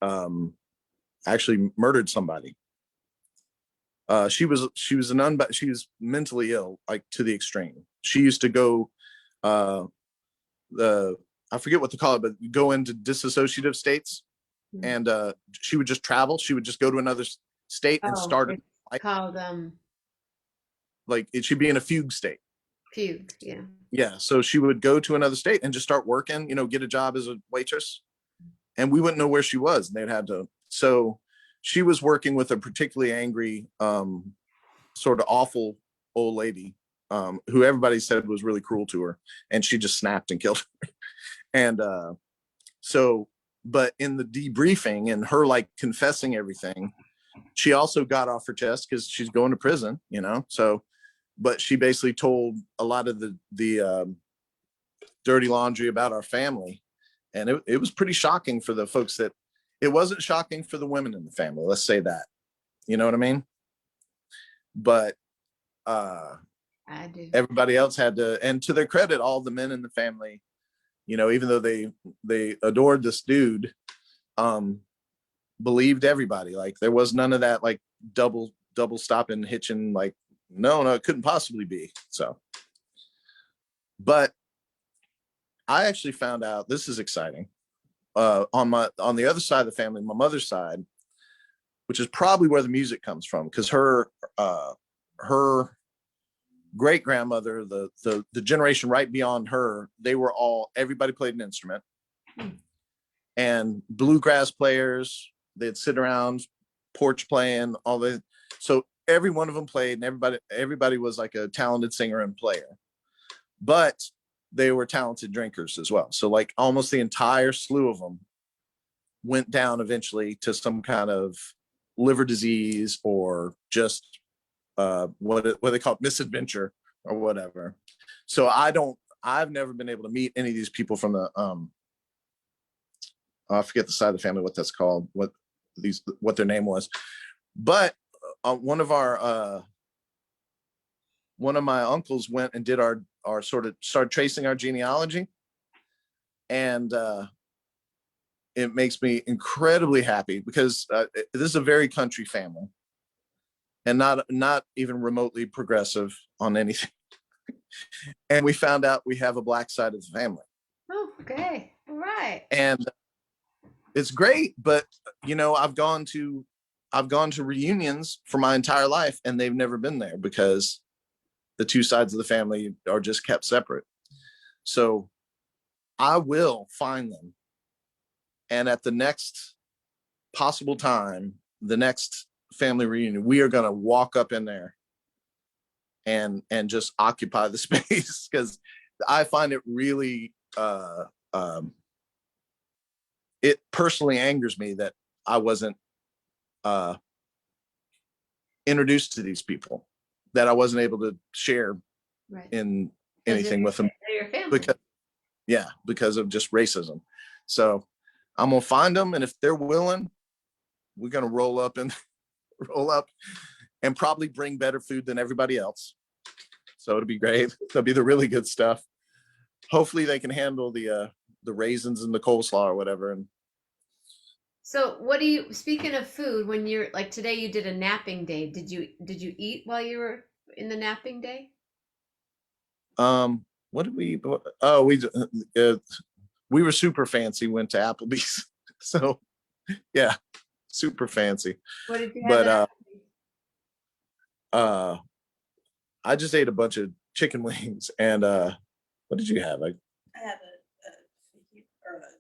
actually murdered somebody. She was mentally ill, like to the extreme. She used to go I forget what to call it, but go into disassociative states. And she would just travel. She would just go to another state and start it. Called like it should be in a fugue state. Fugue, yeah. Yeah. So she would go to another state and just start working, you know, get a job as a waitress. And we wouldn't know where she was. And they'd had to. So she was working with a particularly angry, sort of awful old lady, who everybody said was really cruel to her. And she just snapped and killed her. And but in the debriefing and her like confessing everything, she also got off her chest because she's going to prison, you know. So, but she basically told a lot of the dirty laundry about our family, and it was pretty shocking for the folks that. It wasn't shocking for the women in the family. Let's say that, you know what I mean. But I do. Everybody else had to, and to their credit, all the men in the family, you know, even though they adored this dude, believed everybody. Like there was none of that like double stopping, hitching. Like no, it couldn't possibly be. So, but I actually found out, this is exciting. On the other side of the family, my mother's side, which is probably where the music comes from, because her great grandmother, the generation right beyond her, everybody played an instrument, and bluegrass players. They'd sit around porch playing so every one of them played, and everybody was like a talented singer and player, but they were talented drinkers as well. So like almost the entire slew of them went down eventually to some kind of liver disease or just what they call it, misadventure or whatever. So I don't I've never been able to meet any of these people from the I forget the side of the family, what that's called, what their name was. But one of my uncles went and did our sort of started tracing our genealogy. And it makes me incredibly happy because this is a very country family and not even remotely progressive on anything. And we found out we have a black side of the family. Oh, okay. All right. And it's great, but I've gone to reunions for my entire life and they've never been there because the two sides of the family are just kept separate. So I will find them. And at the next possible time, the next family reunion, we are going to walk up in there and just occupy the space, because I find it really it personally angers me that I wasn't introduced to these people, that I wasn't able to share Right. in anything with them They're your family. because of just racism. So I'm gonna find them, and if they're willing, we're gonna roll up and probably bring better food than everybody else. So it'll be great. That'll be the really good stuff. Hopefully they can handle the raisins and the coleslaw or whatever. And So speaking of food, when you're like today you did a napping day, did you eat while you were in the napping day? what did we we were super fancy, went to Applebee's. So yeah, super fancy. What did you have? But I just ate a bunch of chicken wings. And what did you have? I had a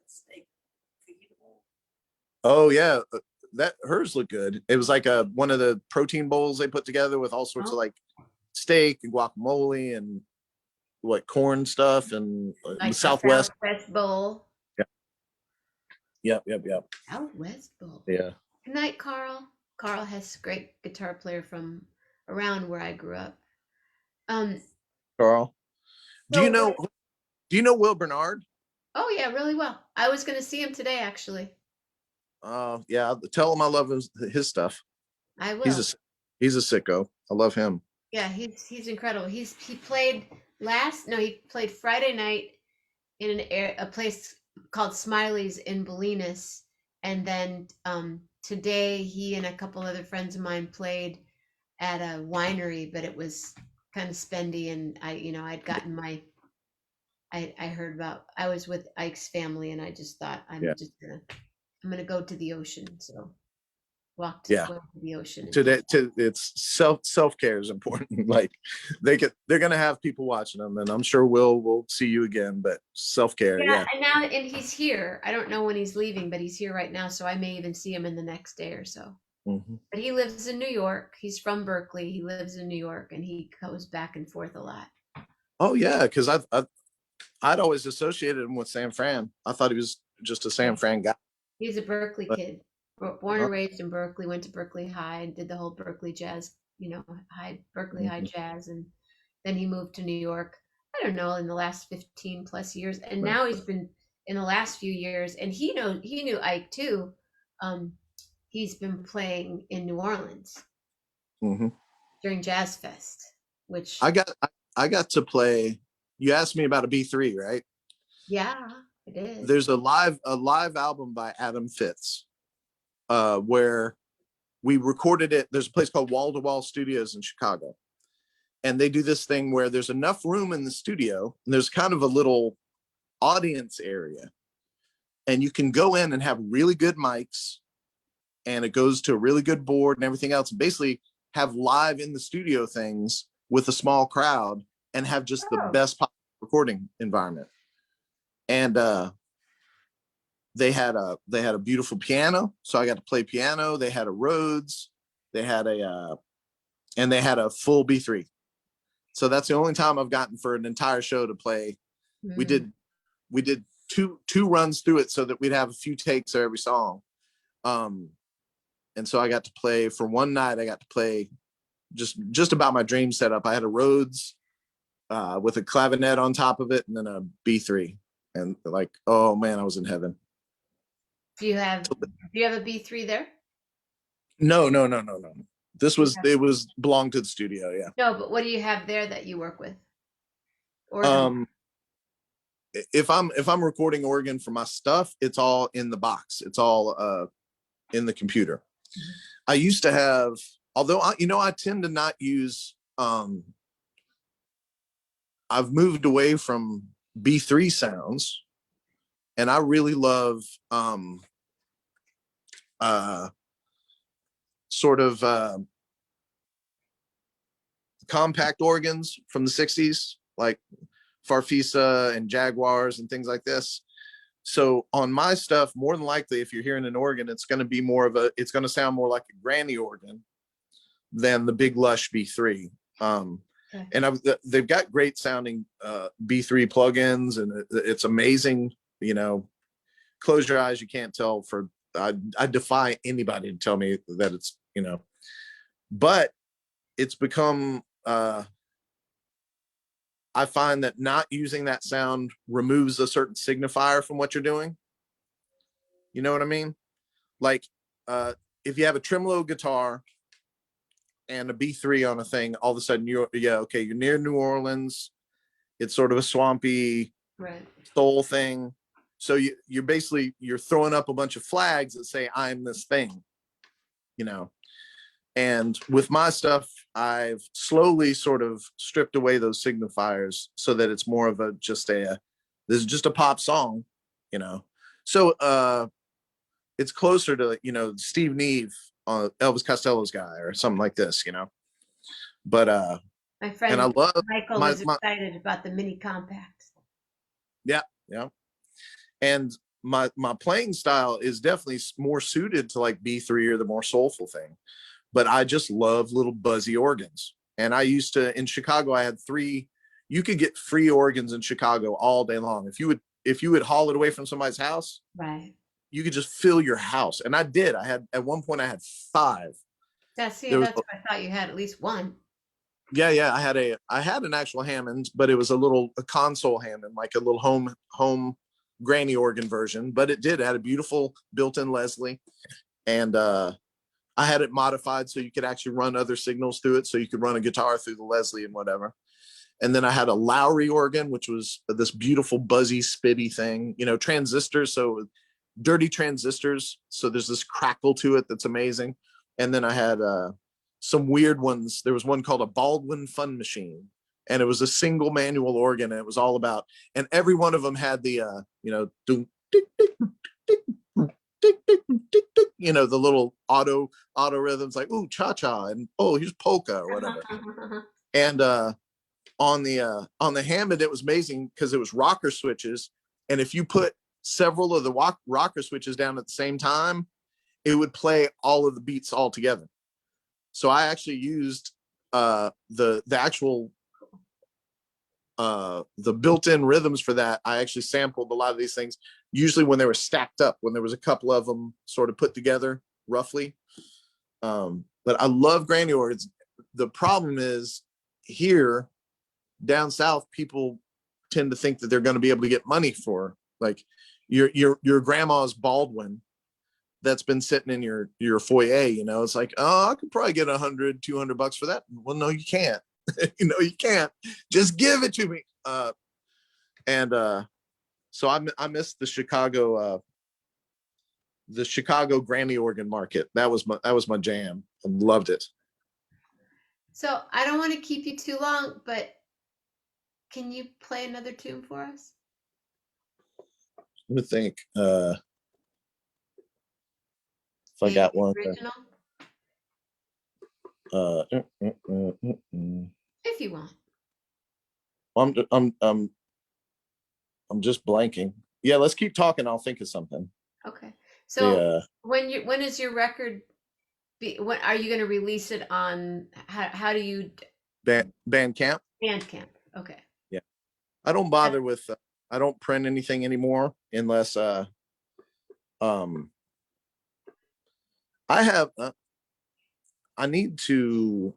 steak fajita. Oh yeah, that hers looked good. It was like one of the protein bowls they put together with all sorts of like steak and guacamole and what corn stuff and Like Southwest. Southwest bowl. Yep. Southwest bowl. Yeah. Good night, Carl. Carl has a great guitar player from around where I grew up. Carl, do you So know Will Bernard? Oh yeah, really well. I was going to see him today, actually. Yeah, tell him I love his stuff. I will. He's a sicko. I love him. Yeah, he's incredible. He played he played Friday night in a place called Smiley's in Bolinas, and then today he and a couple other friends of mine played at a winery, but it was kind of spendy, and I'd gotten I heard about, I was with Ike's family, and I just thought I'm gonna go to the ocean, so swam to the ocean. It's self-care is important. Like they're gonna have people watching them, and I'm sure we'll see you again, but self-care. Yeah. And he's here. I don't know when he's leaving, but he's here right now, so I may even see him in the next day or so. Mm-hmm. But he lives in New York. He's from Berkeley. He lives in New York, and he goes back and forth a lot. Oh yeah, because I'd always associated him with San Fran. I thought he was just a San Fran guy. He's a Berkeley kid, born and raised in Berkeley. Went to Berkeley High and did the whole Berkeley jazz, Berkeley High jazz, and then he moved to New York. I don't know, in the last 15 plus years, and now he's been in the last few years, and he knew Ike too. He's been playing in New Orleans during Jazz Fest, which I got to play. You asked me about a B3, right? Yeah, I did. There's a live album by Adam Fitz, where we recorded it. There's a place called Wall to Wall Studios in Chicago, and they do this thing where there's enough room in the studio, and there's kind of a little audience area, and you can go in and have really good mics, and it goes to a really good board and everything else, and basically have live in the studio things with a small crowd and have just the best possible recording environment. And they had a beautiful piano, so I got to play piano. They had a Rhodes, they had a full B3. So that's the only time I've gotten for an entire show to play. We did two runs through it so that we'd have a few takes of every song. And so I got to play for one night. I got to play just about my dream setup. I had a Rhodes with a clavinet on top of it, and then a B3. And like, oh man, I was in heaven. Do you have a B3 there? No, no, no, no, no. This was Yeah. it was belonged to the studio. Yeah. No, but what do you have there that you work with? Organ. If I'm recording organ for my stuff, it's all in the box. It's all in the computer. Mhm. I used to have, although I tend to not use. I've moved away from B3 sounds, and I really love uh, sort of compact organs from the 60s, like Farfisa and Jaguars and things like this. So on my stuff, more than likely, if you're hearing an organ, it's going to be it's going to sound more like a granny organ than the big lush B3. Okay. And they've got great sounding B3 plugins, and it's amazing. Close your eyes, you can't tell. I defy anybody to tell me that it's but it's become. I find that not using that sound removes a certain signifier from what you're doing. You know what I mean? Like if you have a tremolo guitar and a B3 on a thing, all of a sudden you're near New Orleans. It's sort of a swampy Right. soul thing. So you're throwing up a bunch of flags that say I'm this thing, And with my stuff, I've slowly sort of stripped away those signifiers so that it's more of this is just a pop song, So it's closer to Steve Neve, Elvis Costello's guy or something like this, But My and friend I love Michael my was excited about the mini compact. yeah, yeah. And my playing style is definitely more suited to like B3 or the more soulful thing. But I just love little buzzy organs. And I used to, in Chicago, I had 3. You could get free organs in Chicago all day long. If you would haul it away from somebody's house, Right. you could just fill your house. And I did. At one point I had 5. That's There was what I thought you had at least one. yeah. I had an actual Hammond, but it was a console Hammond, like a little home granny organ version. But it had a beautiful built-in Leslie, and I had it modified so you could actually run other signals through it, so you could run a guitar through the Leslie and whatever. And then I had a Lowry organ, which was this beautiful buzzy spitty thing, transistors, so dirty transistors, so there's this crackle to it that's amazing. And then I had some weird ones. There was one called a Baldwin Fun Machine, and it was a single manual organ, and it was all about, and every one of them had the the little auto rhythms, like ooh cha cha, and oh here's polka or whatever. And on the Hammond, it was amazing because it was rocker switches, and if you put several of the rocker switches down at the same time, it would play all of the beats all together. So I actually used the actual the built-in rhythms for that. I actually sampled a lot of these things, usually when they were stacked up, when there was a couple of them sort of put together roughly. But I love granny organs. The problem is here down south, people tend to think that they're going to be able to get money for like your grandma's Baldwin that's been sitting in your foyer. It's like, oh, I could probably get $100-200 for that. Well, no, you can't. You can't. Just give it to me. And so I missed the Chicago granny organ market. That was my jam. I loved it. So I don't want to keep you too long, but can you play another tune for us? Let me think. If I Maybe got one. original, Uh, if you want. I'm just blanking. Yeah, let's keep talking. I'll think of something. Okay. So Yeah. when is your record when are you going to release it on how do you Bandcamp. Bandcamp? Okay. Yeah, I don't bother with. I don't print anything anymore unless I have. I need to.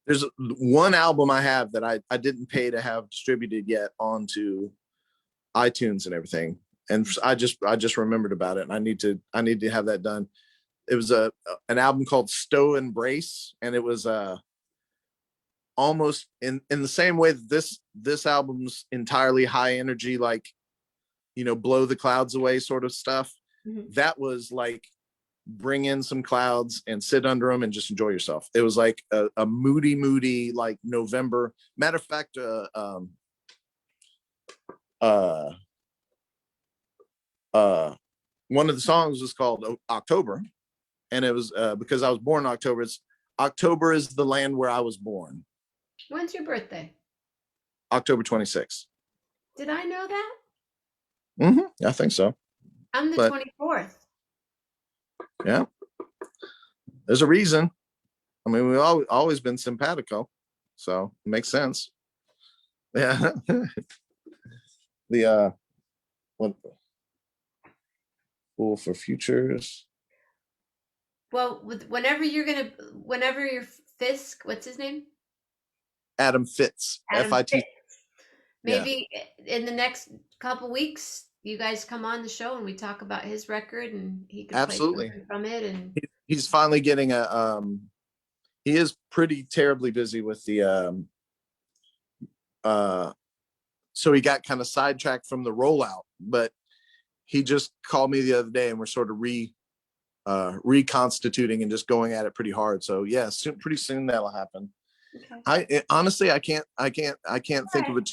There's one album I have that I didn't pay to have distributed yet onto iTunes and everything. And I just remembered about it, and I need to have that done. It was an album called Stow Embrace, and it was almost in the same way that this album's entirely high energy, like, you know, blow the clouds away sort of stuff. Mhm. That was like bring in some clouds and sit under them and just enjoy yourself. It was like a moody like November. Matter of fact, uh one of the songs was called October, and it was because I was born in October. It's October is the land where I was born. When's your birthday? October 26th. Did I know that? I think so. I'm the But 24th. yeah, there's a reason. I mean, we've always been simpatico, so it makes sense. Yeah. The what Fool for Futures. Well, whenever your Fisk, what's his name? Adam Fitz. Adam FIT. Fitz. Yeah. Maybe in the next couple weeks, you guys come on the show and we talk about his record, and he could Absolutely. play something from it. And He's finally getting he is pretty terribly busy with the so he got kind of sidetracked from the rollout, but he just called me the other day and we're sort of reconstituting and just going at it pretty hard. So yeah, pretty soon that'll happen. okay. Honestly, I can't think of No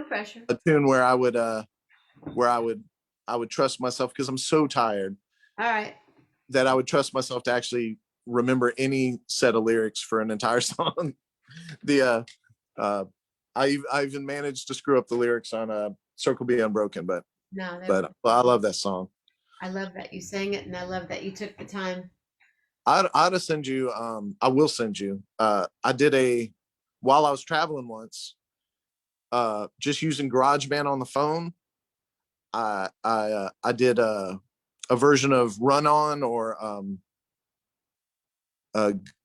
pressure. a tune where I would trust myself, because I'm so tired All right. that I would trust myself to actually remember any set of lyrics for an entire song. The I even managed to screw up the lyrics on Circle Be Unbroken, but No, I love that song. I love that you sang it, and I love that you took the time. I'd send you I will send you I did while I was traveling once, just using GarageBand on the phone. I did a version of Run On, or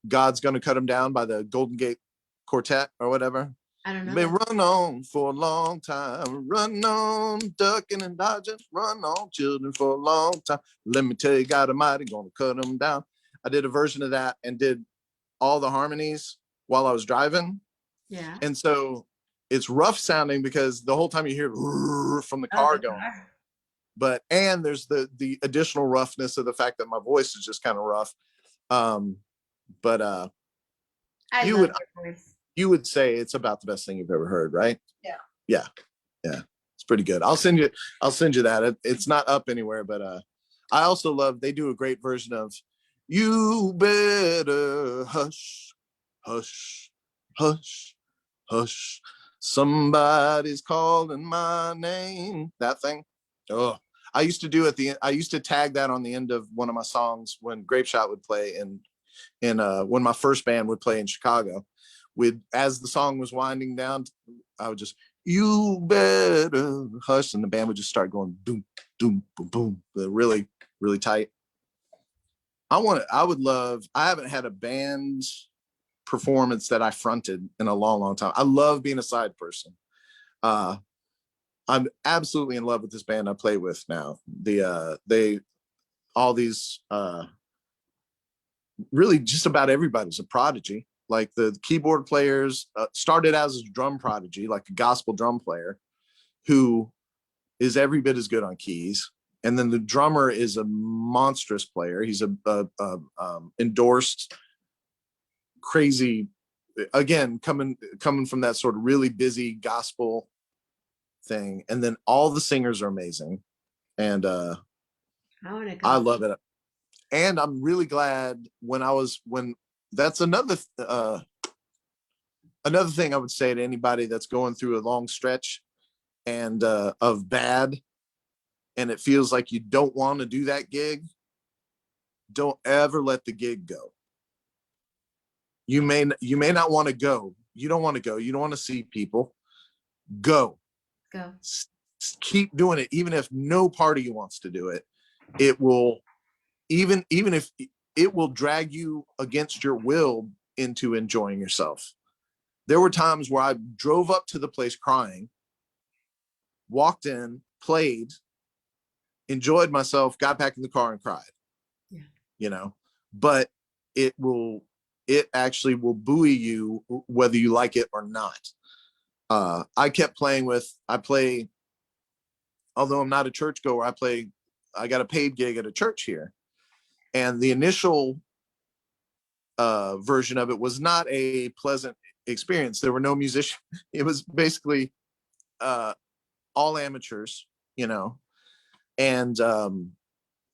God's Gonna Cut Him Down by the Golden Gate Quartet or whatever. I don't know. Been run on for a long time, run on, ducking and dodging, run on, children, for a long time. Let me tell you, God Almighty gonna cut them down. I did a version of that and did all the harmonies while I was driving. Yeah. And so it's rough sounding because the whole time you hear from the car going. But and there's the additional roughness of the fact that my voice is just kind of rough. But you would say it's about the best thing you've ever heard, right? Yeah. It's pretty good. I'll send you that. It's not up anywhere, but I also love, they do a great version of You Better Hush, Hush, Hush, Hush. Somebody's calling my name. That thing. Oh, I used to tag that on the end of one of my songs when Grape Shot would play in when my first band would play in Chicago. As the song was winding down, I would just, You Better Hush, and the band would just start going doom, doom, boom, boom. Really, really tight. I haven't had a band performance that I fronted in a long, long time. I love being a side person. I'm absolutely in love with this band I play with now. All these really just about everybody's a prodigy. Like the keyboard players started as a drum prodigy, like a gospel drum player who is every bit as good on keys. And then the drummer is a monstrous player. He's a endorsed, crazy, again, coming from that sort of really busy gospel thing. And then all the singers are amazing. And I love it. And I'm really glad when that's another thing I would say to anybody that's going through a long stretch and of bad, and it feels like you don't want to do that gig. Don't ever let the gig go. You may not want to go. You don't want to go. You don't want to see people. Go. Keep doing it, even if no part of you wants to do it. It will, even if it will drag you against your will into enjoying yourself. there were times where I drove up to the place crying, walked in, played, enjoyed myself, got back in the car and cried. Yeah. You know, but it actually will buoy you whether you like it or not. I kept playing I play, although I'm not a churchgoer, I got a paid gig at a church here. And the initial version of it was not a pleasant experience. There were no musicians. It was basically all amateurs, you know, and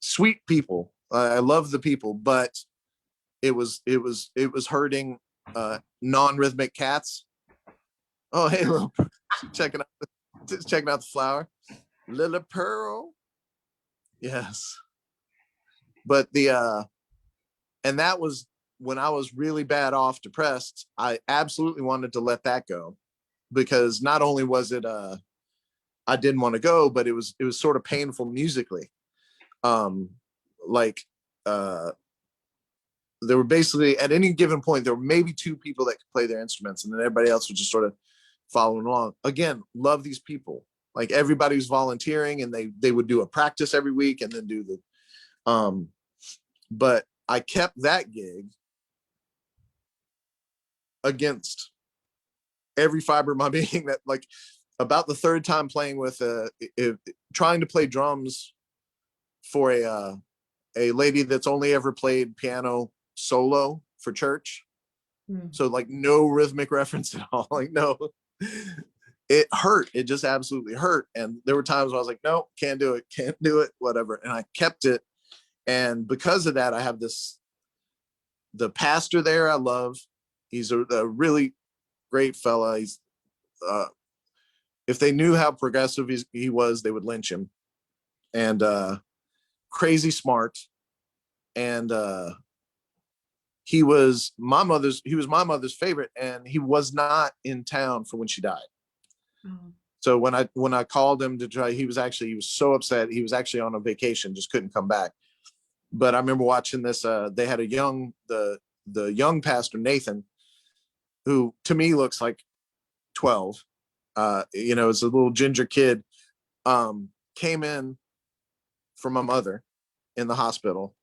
sweet people. I love the people, but it was hurting non-rhythmic cats. Oh, hey, little, checking out the flower, little pearl. Yes, but and that was when I was really bad off, depressed. I absolutely wanted to let that go, because not only was it I didn't want to go, but it was sort of painful musically. Like there were basically, at any given point, there were maybe two people that could play their instruments, and then everybody else was just sort of following along. Again, love these people. Like, everybody was volunteering, and they would do a practice every week and then do the but I kept that gig against every fiber of my being. That, like, about the third time playing with trying to play drums for a lady that's only ever played piano solo for church. So, like, no rhythmic reference at all. Like, no, it hurt. It just absolutely hurt. And there were times where I was like, no, can't do it, whatever. And I kept it. And because of that, I have the pastor there I love. He's a really great fella. He's if they knew how progressive he was, they would lynch him. And crazy smart. And he was my mother's favorite, and he was not in town for when she died. So when I called him to try, he was so upset. He was actually on a vacation, just couldn't come back. But I remember watching this. They had the young pastor, Nathan, who to me looks like 12. It's a little ginger kid. Came in for my mother in the hospital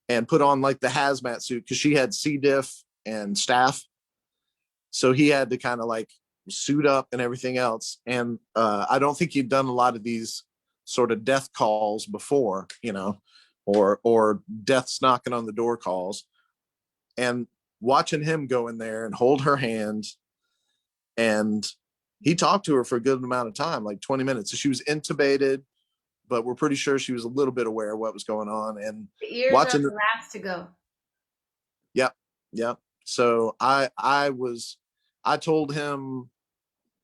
and put on, like, the hazmat suit, because she had C. diff and staph. So he had to kind of, like, suit up and everything else. And I don't think he'd done a lot of these sort of death calls before, or death's knocking on the door calls. And watching him go in there and hold her hand, and he talked to her for a good amount of time, like 20 minutes. So she was intubated, but we're pretty sure she was a little bit aware of what was going on. And the ears watching are the last to go. Yeah. So I told him,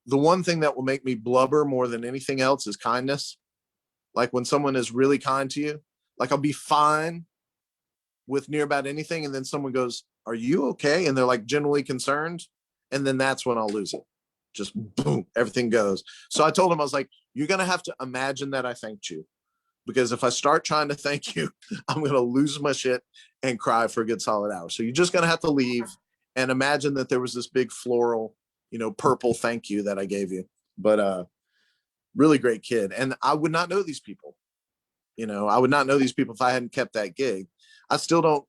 the one thing that will make me blubber more than anything else is kindness. Like, when someone is really kind to you, like, I'll be fine with near about anything, and then someone goes, "Are you okay?" And they're, like, genuinely concerned, and then that's when I'll lose it. Just boom, everything goes. So I told him, I was like, "You're gonna have to imagine that I thanked you, because if I start trying to thank you, I'm gonna lose my shit and cry for a good solid hour. So you're just gonna have to leave and imagine that there was this big floral, purple thank you that I gave you." But really great kid. And I would not know these people. I would not know these people if I hadn't kept that gig. I'm still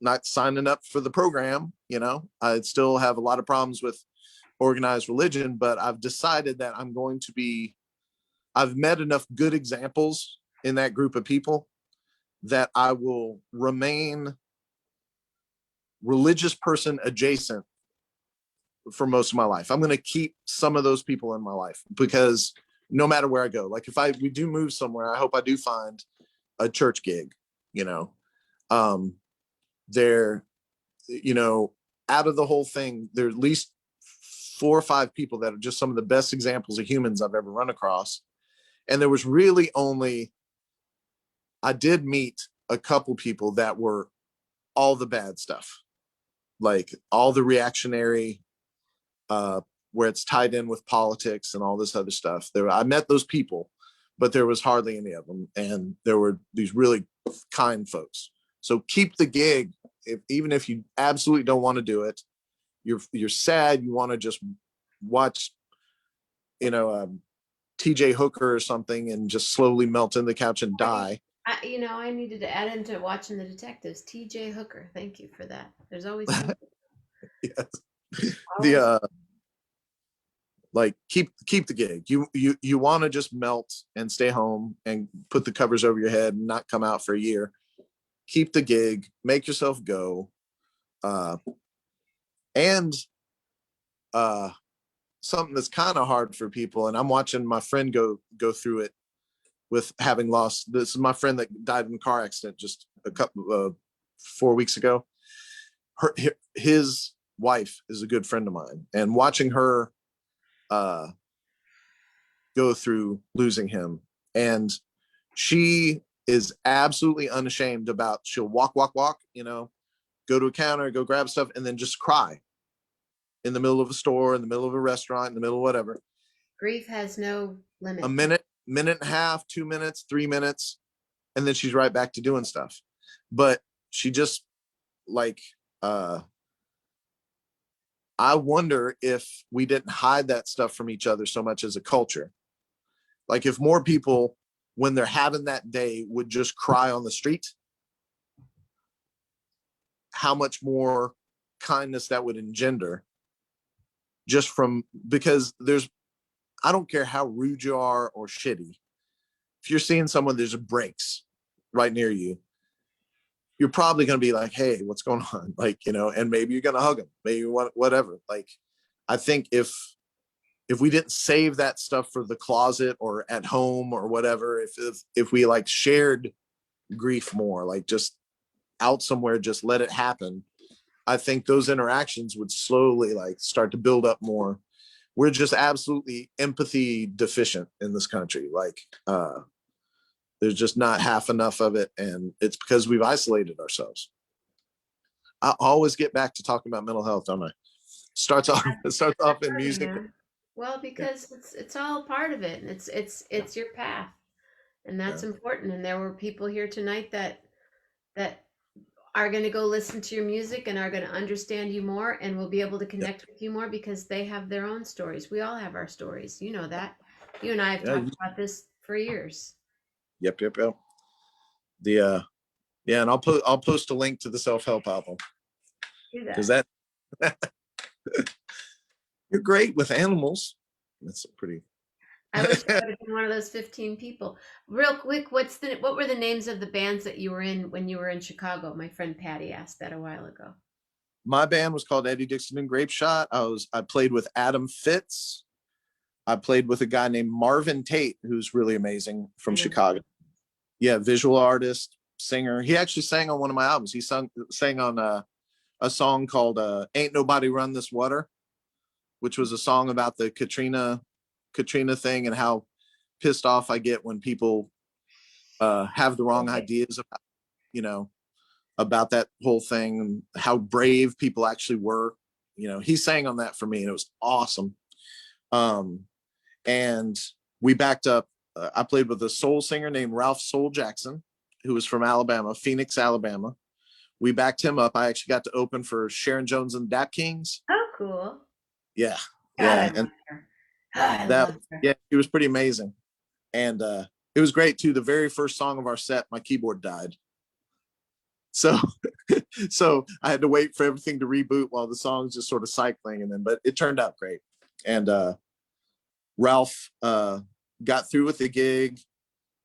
not signing up for the program. I still have a lot of problems with organized religion, but I've decided that I've met enough good examples in that group of people that I will remain religious person adjacent for most of my life. I'm going to keep some of those people in my life, because no matter where I go, like, if we do move somewhere, I hope I do find a church gig. There, out of the whole thing, there are at least 4 or 5 people that are just some of the best examples of humans I've ever run across. And there was really I did meet a couple people that were all the bad stuff, like all the reactionary, where it's tied in with politics and all this other stuff. I met those people, but there was hardly any of them. And there were these really kind folks. So keep the gig even if you absolutely don't want to do it, you're sad, you want to just watch, TJ Hooker or something and just slowly melt in the couch and die. I needed to add into watching the detectives. T.J. Hooker. Thank you for that. There's always something. Yes. The Always. like keep the gig. You want to just melt and stay home and put the covers over your head and not come out for a year. Keep the gig, make yourself go. And something that's kind of hard for people, and I'm watching my friend go through it with having lost. This is my friend that died in a car accident just a couple 4 weeks ago. His wife is a good friend of mine, and watching her go through losing him, and she is absolutely unashamed about, she'll walk, go to a counter, go grab stuff, and then just cry in the middle of a store, in the middle of a restaurant, in the middle of whatever. Grief has no limit. A minute and a half, 2 minutes, 3 minutes, and then she's right back to doing stuff. But she just like I wonder if we didn't hide that stuff from each other so much as a culture. Like if more people, when they're having that day, would just cry on the street, how much more kindness that would engender, just from, because I don't care how rude you are or shitty. If you're seeing someone, there's a breaks right near you, you're probably going to be like, hey, what's going on? Like, and maybe you're going to hug them, maybe whatever. Like, I think if we didn't save that stuff for the closet or at home or whatever, if we like shared grief more, like just out somewhere, just let it happen, I think those interactions would slowly like start to build up more. We're just absolutely empathy deficient in this country. Like, there's just not half enough of it, and it's because we've isolated ourselves. I always get back to talking about mental health, don't I? Starts off in music. Well, because it's all part of it, and it's your path, and that's important. And there were people here tonight that are going to go listen to your music and are going to understand you more and will be able to connect with you more because they have their own stories. We all have our stories. You know that. You and I have talked about this for years. Yep. The and I'll post a link to the self-help album. Because that you're great with animals. That's pretty. I wish I would have been one of those 15 people. Real quick, what were the names of the bands that you were in when you were in Chicago? My friend Patty asked that a while ago. My band was called Eddie Dixon and Grape Shot. I played with Adam Fitz. I played with a guy named Marvin Tate, who's really amazing, from Chicago. Yeah, visual artist, singer. He actually sang on one of my albums. He sang on a song called Ain't Nobody Run This Water, which was a song about the Katrina thing and how pissed off I get when people have the wrong ideas about, about that whole thing, and how brave people actually were. He sang on that for me, and it was awesome. And we backed up. I played with a soul singer named Ralph Soul Jackson, who was from Alabama, Phoenix, Alabama. We backed him up. I actually got to open for Sharon Jones and the Dap Kings. Oh, cool. Yeah. God, and it was pretty amazing. And it was great too. The very first song of our set, my keyboard died. So I had to wait for everything to reboot while the song's just sort of cycling, but it turned out great. And Ralph got through with the gig,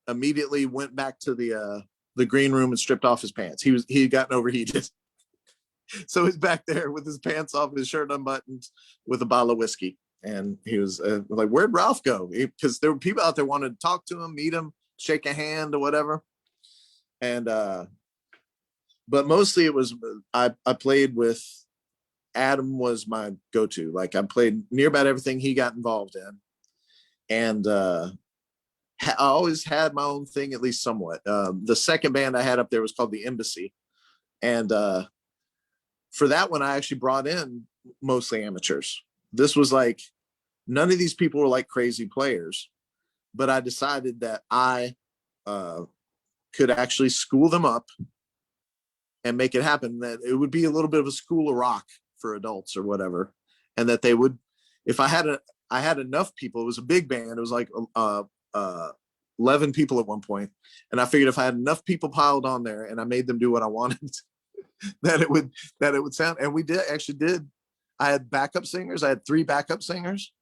immediately went back to the green room and stripped off his pants. He had gotten overheated. So he's back there with his pants off, his shirt unbuttoned, with a bottle of whiskey. And he was like, where'd Ralph go? Because there were people out there wanted to talk to him, meet him, shake a hand or whatever. And but mostly it was, I played with Adam, was my go-to. Like, I played near about everything he got involved in. And I always had my own thing, at least somewhat. The second band I had up there was called The Embassy. And for that one, I actually brought in mostly amateurs. This was like, none of these people were like crazy players, but I decided that I could actually school them up and make it happen. That it would be a little bit of a school of rock for adults or whatever, and that they would, if I had enough people. It was a big band. It was like 11 people at one point, and I figured if I had enough people piled on there and I made them do what I wanted, that it would sound. And we did. I had backup singers. I had 3 backup singers.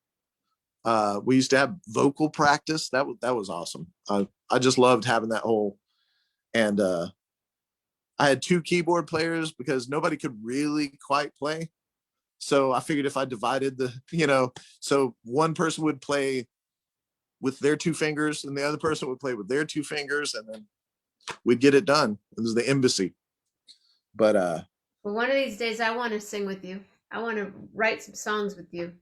We used to have vocal practice. That was awesome. I just loved having that whole, and I had 2 keyboard players because nobody could really quite play. So I figured if I divided so one person would play with their 2 fingers and the other person would play with their 2 fingers, and then we'd get it done. It was the embassy. But Well, one of these days I want to sing with you. I want to write some songs with you.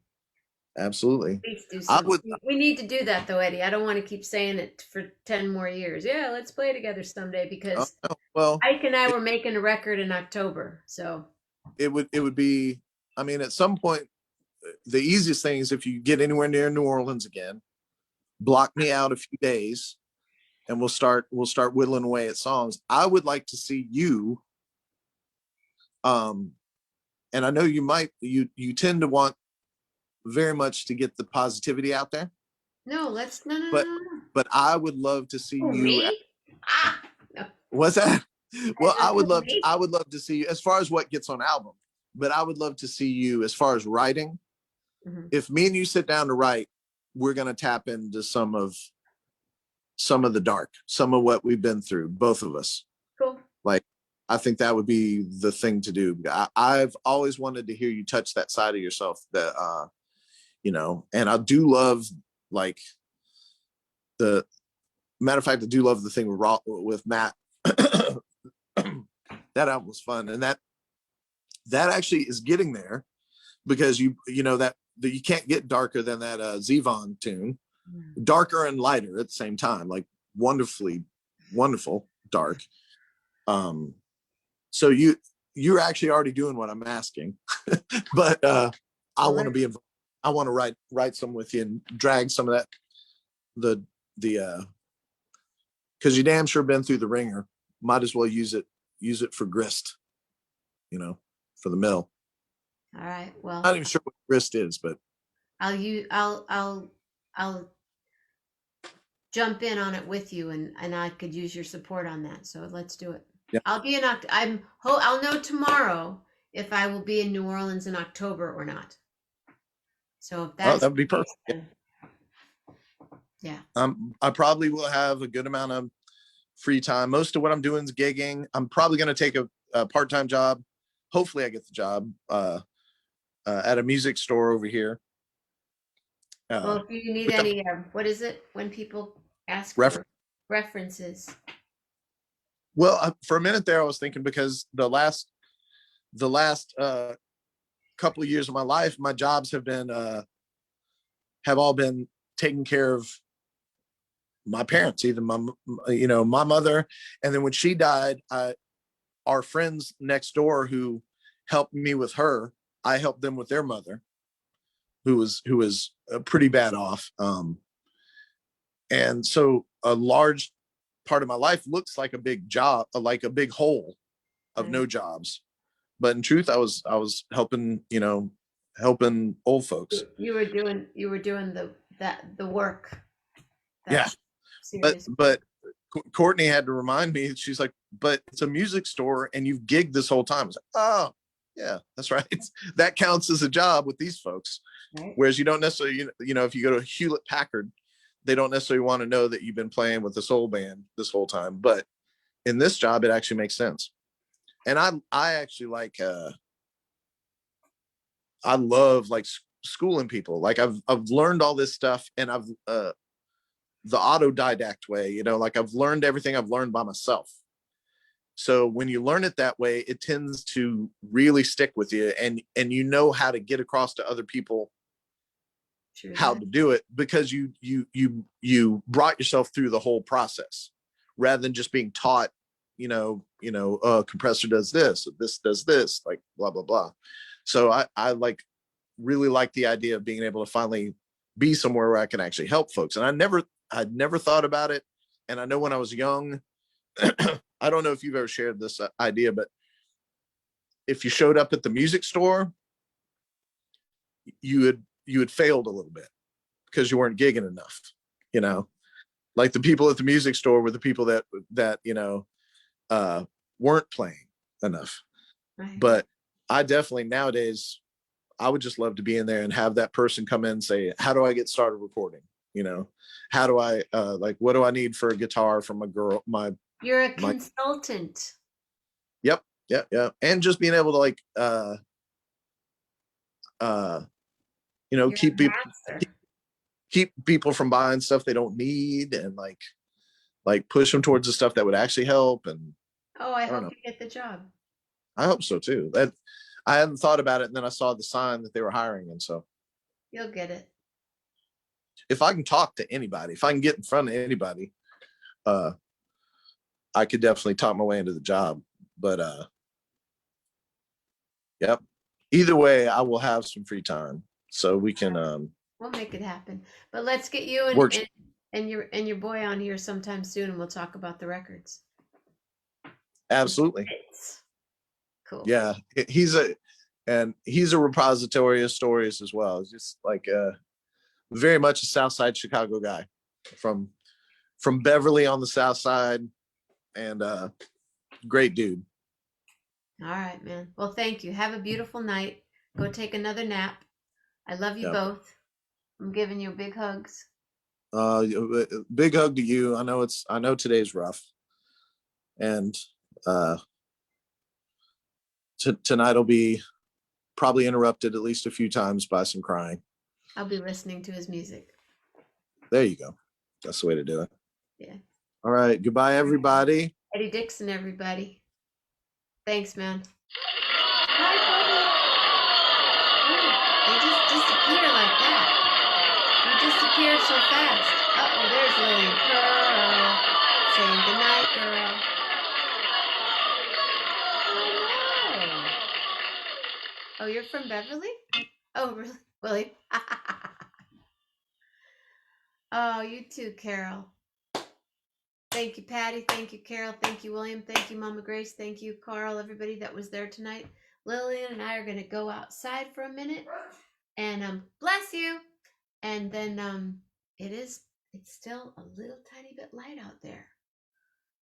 absolutely. Please do I some. would. We need to do that though, Eddie. I don't want to keep saying it for 10 more years. Yeah, let's play together someday, because Well, Ike and I were making a record in October. So it would be, I mean, at some point, the easiest thing is if you get anywhere near New Orleans again, block me out a few days and we'll start whittling away at songs. I would like to see you, and I know you tend to want very much to get the positivity out there, no, let's no. but I would love to see Who, you. me? Ah, no. What's that? Well, I would Me? love to see you as far as what gets on album, but I would love to see you as far as writing. Mhm. If me and you sit down to write, we're going to tap into some of the dark, some of what we've been through, both of us. Cool. Like, I think that would be the thing to do. I've always wanted to hear you touch that side of yourself that, and I do love, like, the matter of fact, I do love the thing with Matt. That album was fun. And that actually is getting there, because you know that you can't get darker than that Zevon tune. Darker and lighter at the same time, like wonderful dark. So you're actually already doing what I'm asking. But I want to be involved. I want to write some with you and drag some of that, the because you damn sure been through the ringer. Might as well use it for grist, for the mill. All right. Well, Not even sure what grist is, but I'll jump in on it with you, and I could use your support on that. So let's do it. Yeah. I'll be in I'll know tomorrow if I will be in New Orleans in October or not. So if that's that would be perfect. Yeah. I probably will have a good amount of free time. Most of what I'm doing is gigging. I'm probably going to take a part-time job. Hopefully I get the job at a music store over here. Well, if you need any, what is it when people ask for references? Well, for a minute there, I was thinking, because the last couple of years of my life, my jobs have all been taking care of my parents, either my mother, and then when she died, our friends next door who helped me with her, I helped them with their mother, who was pretty bad off. And so a large part of my life looks like a big job, like a big hole of no jobs. But in truth, I was helping, helping old folks. You were doing the work. Yeah. But Courtney had to remind me. She's like, but it's a music store and you've gigged this whole time. I was like, oh yeah, that's right. That counts as a job with these folks. Right. Whereas you don't necessarily, if you go to Hewlett Packard, they don't necessarily want to know that you've been playing with the soul band this whole time. But in this job, it actually makes sense. And I actually like, I love like schooling people. Like I've learned all this stuff, and I've, the autodidact way, like I've learned everything I've learned by myself. So when you learn it that way, it tends to really stick with you, and you know how to get across to other people how to do it, because you brought yourself through the whole process, rather than just being taught, compressor does this does this, like blah blah blah. So I like really like the idea of being able to finally be somewhere where I can actually help folks. And I'd never thought about it. And I know when I was young, I don't know if you've ever shared this idea, but if you showed up at the music store, you had failed a little bit because you weren't gigging enough, you know. Like the people at the music store were the people that weren't playing enough. Right. But I definitely nowadays, I would just love to be in there and have that person come in and say, how do I get started recording? How do I like, what do I need for a guitar from a girl? You're a my consultant. Yep. Yeah. And just being able to like uh You're keep a people master. keep people from buying stuff they don't need, and like push them towards the stuff that would actually help. And Oh, I I don't hope know. you get the job. I hope so too. That I hadn't thought about it, and then I saw the sign that they were hiring, and so You'll get it. if I can talk to anybody, if I can get in front of anybody, uh I could definitely talk my way into the job. But yep. Either way, I will have some free time so we can We'll make it happen. But let's get you work. and your boy on here sometime soon, and we'll talk about the records. Absolutely. It's cool. Yeah, he's a repository of stories as well. It's just like very much a South Side Chicago guy from Beverly on the South Side, and great dude. All right, man. Well, thank you. Have a beautiful night. Go take another nap. I love you Yeah. both. I'm giving you big hugs. Big hug to you. I know today's rough, and tonight will be probably interrupted at least a few times by some crying. I'll be listening to his music. There you go. That's the way to do it. Yeah. All right. Goodbye, everybody. Eddie Dixon, everybody. Thanks, man. They just disappear like that. You disappear so fast. Uh-oh, there's Lillian Pearl saying goodnight, girl. Oh, no. Oh, you're from Beverly? Oh, really? Willie? Oh, you too, Carol. Thank you, Patty. Thank you, Carol. Thank you, William. Thank you, Mama Grace. Thank you, Carl, everybody that was there tonight. Lillian and I are going to go outside for a minute and bless you. And then it's still a little tiny bit light out there.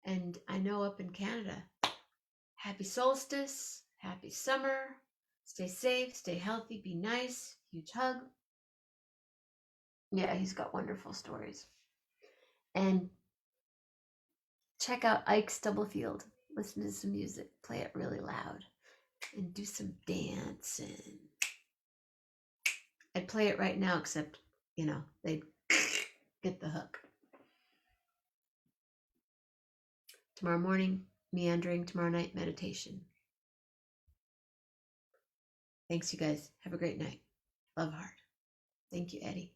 And I know up in Canada, happy solstice, happy summer. Stay safe, stay healthy, be nice. Huge hug. Yeah, he's got wonderful stories. And check out Ike Stubblefield. Listen to some music, play it really loud, and do some dancing. I'd play it right now, except, they'd get the hook. Tomorrow morning, meandering. Tomorrow night, meditation. Thanks, you guys. Have a great night. Love hard. Thank you, Eddie.